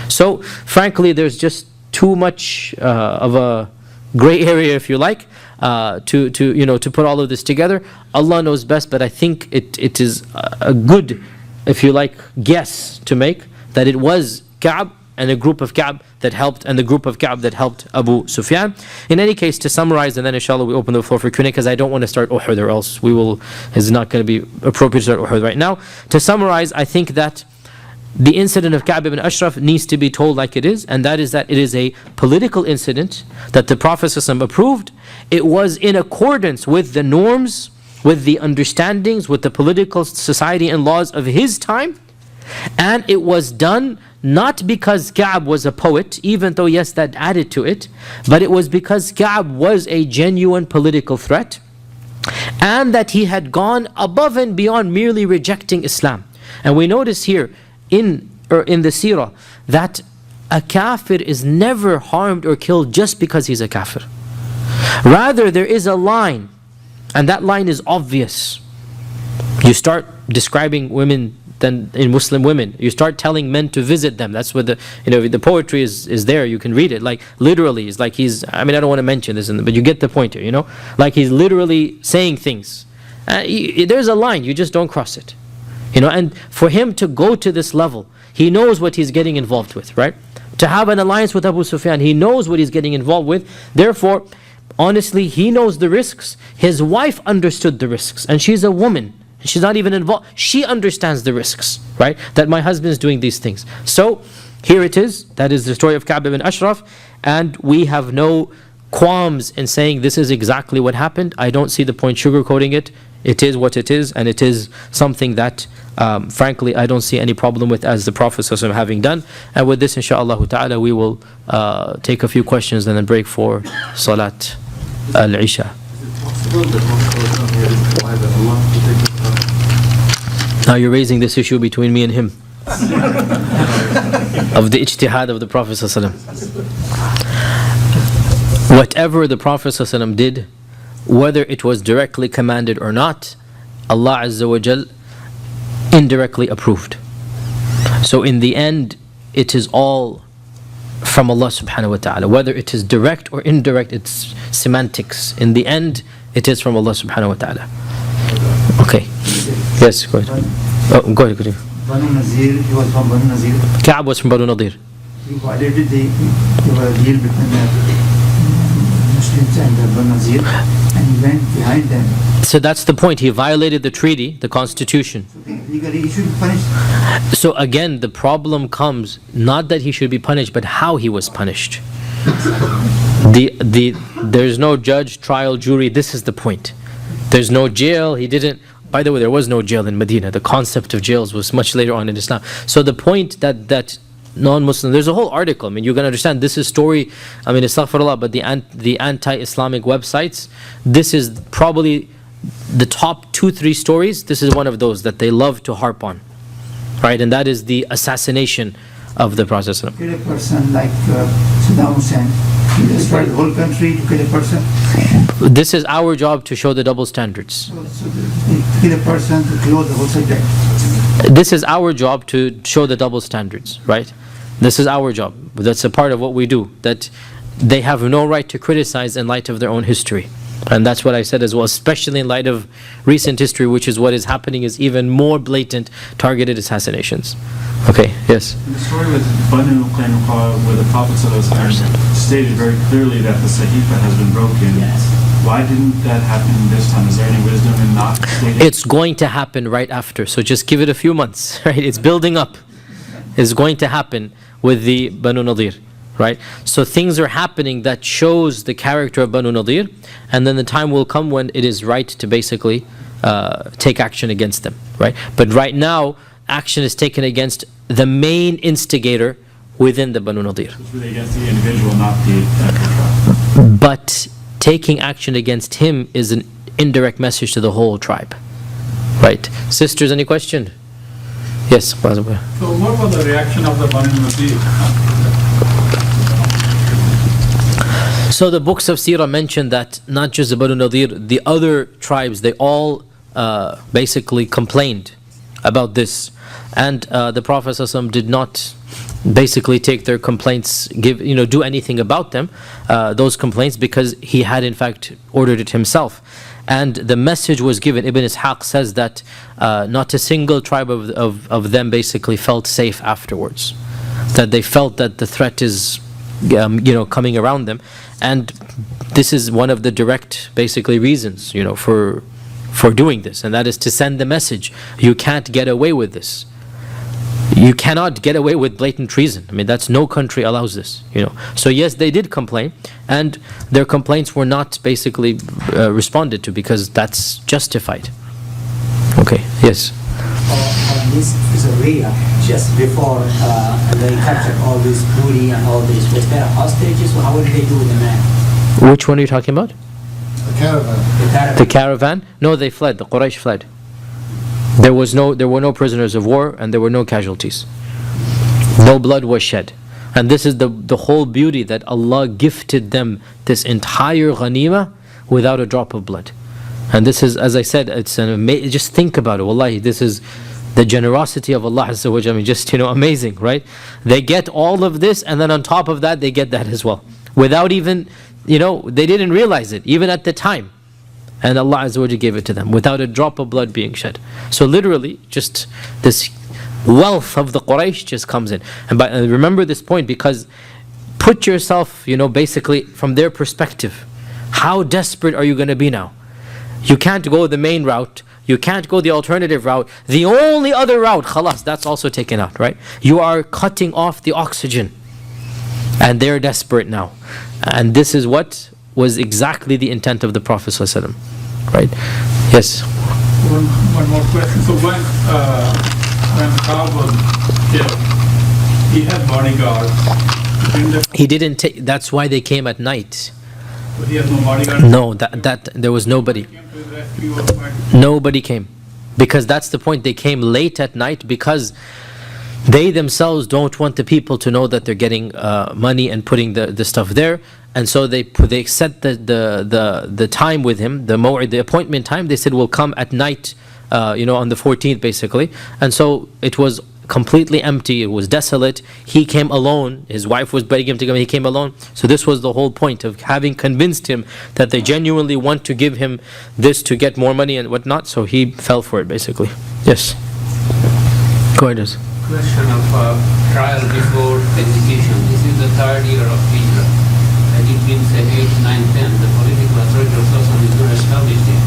So frankly, there's just too much of a gray area, if you like, to put all of this together. Allah knows best, but I think it is a good, if you like, guess to make that it was Ka'b and a group of Ka'b that helped, and the group of Ka'b that helped Abu Sufyan. In any case, to summarize, and then inshallah we open the floor for Q&A, because I don't want to start Uhud, or else it's not going to be appropriate to start Uhud right now. To summarize, I think that the incident of Ka'b ibn Ashraf needs to be told like it is, and that is that it is a political incident that the Prophet ﷺ approved. It was in accordance with the norms, with the understandings, with the political society and laws of his time, and it was done not because Ka'b was a poet, even though yes, that added to it, but it was because Ka'b was a genuine political threat, and that he had gone above and beyond merely rejecting Islam. And we notice here in the seerah that a kafir is never harmed or killed just because he's a kafir. Rather, there is a line, and that line is obvious. You start describing women, then in Muslim women, you start telling men to visit them. That's what the poetry is there. You can read it, like literally. It's like I don't want to mention this, but you get the point here. Like he's literally saying things. There's a line, you just don't cross it. And for him to go to this level, he knows what he's getting involved with, right? to have an alliance with Abu Sufyan. He knows what he's getting involved with. Therefore, honestly, he knows the risks. His wife understood the risks, and she's a woman. She's not even involved. She understands the risks, right? That my husband is doing these things. So, here it is. That is the story of Ka'b ibn Ashraf, and we have no qualms in saying this is exactly what happened. I don't see the point sugarcoating it. It is what it is, and it is something that, frankly, I don't see any problem with, as the Prophet ﷺ having done. And with this, inshaAllah ta'ala, we will take a few questions and then break for Salat al-Isha. Now you're raising this issue between me and him of the ijtihad of the Prophet ﷺ. Whatever the Prophet ﷺ did, whether it was directly commanded or not, Allah Azza wa Jal indirectly approved. So in the end, it is all from Allah subhanahu wa ta'ala. Whether it is direct or indirect, it's semantics. In the end, it is from Allah subhanahu wa ta'ala. Okay. Yes, go ahead. Oh, go ahead. Banu Nazir, he was from Banu Nazir. Ka'b was from Banu Nadir. He violated the deal between the Muslims and the Banu Nazir, and he went behind them. So that's the point. He violated the treaty, the constitution. So legally he should be punished. So again, the problem comes not that he should be punished, but how he was punished. There's no judge, trial, jury. This is the point. There's no jail. He didn't. By the way, there was no jail in Medina. The concept of jails was much later on in Islam. So the point that non-Muslim, there's a whole article. I mean, you're going to understand this is story. I mean, astaghfirullah, but the anti-Islamic websites, this is probably the top 2-3 stories. This is one of those that they love to harp on, right? And that is the assassination of the Prophet. Kill a person like Saddam Hussein. He destroyed the whole country to kill a person. This is our job to show the double standards. So they kill a person to close the whole subject. This is our job to show the double standards, right? This is our job. That's a part of what we do. That they have no right to criticize in light of their own history. And that's what I said as well, especially in light of recent history, which is what is happening, is even more blatant targeted assassinations. Okay, yes? In the story with Banu Qaynuqa, where the Prophet ﷺ stated very clearly that the Sahifa has been broken, why didn't that happen this time? Is there any wisdom in not stating? It's going to happen right after, so just give it a few months, right? It's building up. It's going to happen with the Banu Nadir, right? So things are happening that shows the character of Banu Nadir, and then the time will come when it is right to basically take action against them, right? But right now, action is taken against the main instigator within the Banu Nadir. It's really against the individual, not the tribe. But taking action against him is an indirect message to the whole tribe, right? Sisters, any question? Yes, So what was the reaction of the Banu Nadir? So the books of Seerah mention that not just the Banu Nadir, the other tribes, they all basically complained about this. And the Prophet ﷺ did not basically take their complaints, do anything about them, those complaints, because he had in fact ordered it himself. And the message was given. Ibn Ishaq says that not a single tribe of them basically felt safe afterwards. That they felt that the threat is coming around them. And this is one of the direct basically reasons for doing this, and that is to send the message: you can't get away with this. You cannot get away with blatant treason. I mean, that's, no country allows this, So yes, they did complain, and their complaints were not basically responded to, because that's justified. Okay, yes? On this area, just before they captured all this booty and all this, was there hostages? How did they do with the man? Which one are you talking about? The caravan. The caravan? No, they fled. The Quraysh fled. There were no prisoners of war, and there were no casualties. No blood was shed. And this is the whole beauty, that Allah gifted them this entire ghanima without a drop of blood. And this is, as I said, it's an amazing, just think about it. Wallahi, this is the generosity of Allah Azza wa Jalla. I mean, just, amazing, right? They get all of this, and then on top of that, they get that as well. Without even, they didn't realize it, even at the time. And Allah Azza wa Jalla gave it to them without a drop of blood being shed. So literally, just this wealth of the Quraysh just comes in. And remember this point, because put yourself, basically from their perspective. How desperate are you going to be now? You can't go the main route. You can't go the alternative route. The only other route, khalas, that's also taken out, right? You are cutting off the oxygen. And they're desperate now. And this is what was exactly the intent of the Prophet ﷺ, right? Yes? One more question. So when Ka'b was killed, he had bodyguards. He didn't take, that's why they came at night. But he had no bodyguard? No, there was nobody. Nobody came. Because that's the point. They came late at night because they themselves don't want the people to know that they're getting money and putting the stuff there. And so they set the time with him, the appointment time. They said, we'll come at night, on the 14th basically. And so it was completely empty. It was desolate. He came alone. His wife was begging him to come. He came alone. So this was the whole point of having convinced him that they genuinely want to give him this to get more money and whatnot. So he fell for it basically. Yes. Go ahead. Question of trial before execution. This is the third year of Hijrah. Had it been say 8, 9, 10, the political authority of Islam is not established yet.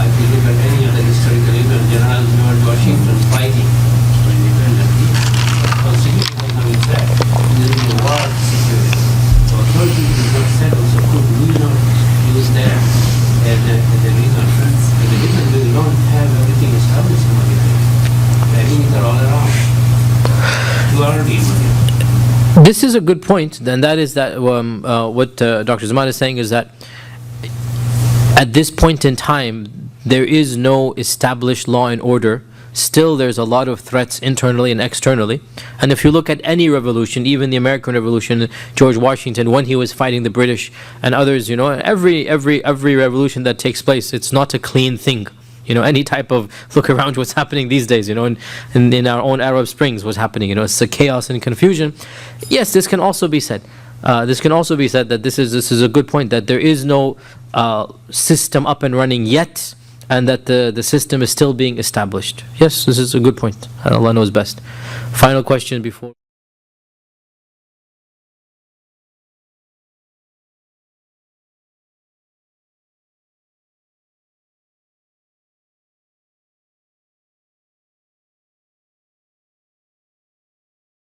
If you look at any other historical event, General George Washington fighting for independence, constitution having said, there is a war situation. The authority is not settled, so could we not use that as a reason? But the reason we don't have everything established in Madinah. The enemies are all around. You are being This is a good point, and that is that what Dr. Zaman is saying is that at this point in time, there is no established law and order. Still, there's a lot of threats internally and externally. And if you look at any revolution, even the American Revolution, George Washington, when he was fighting the British and others, every revolution that takes place, it's not a clean thing. Any type of, look around what's happening these days, in our own Arab Springs, what's happening, it's a chaos and confusion. Yes, this can also be said. That this is a good point, that there is no system up and running yet, and that the system is still being established. Yes, this is a good point. Allah knows best. Final question before...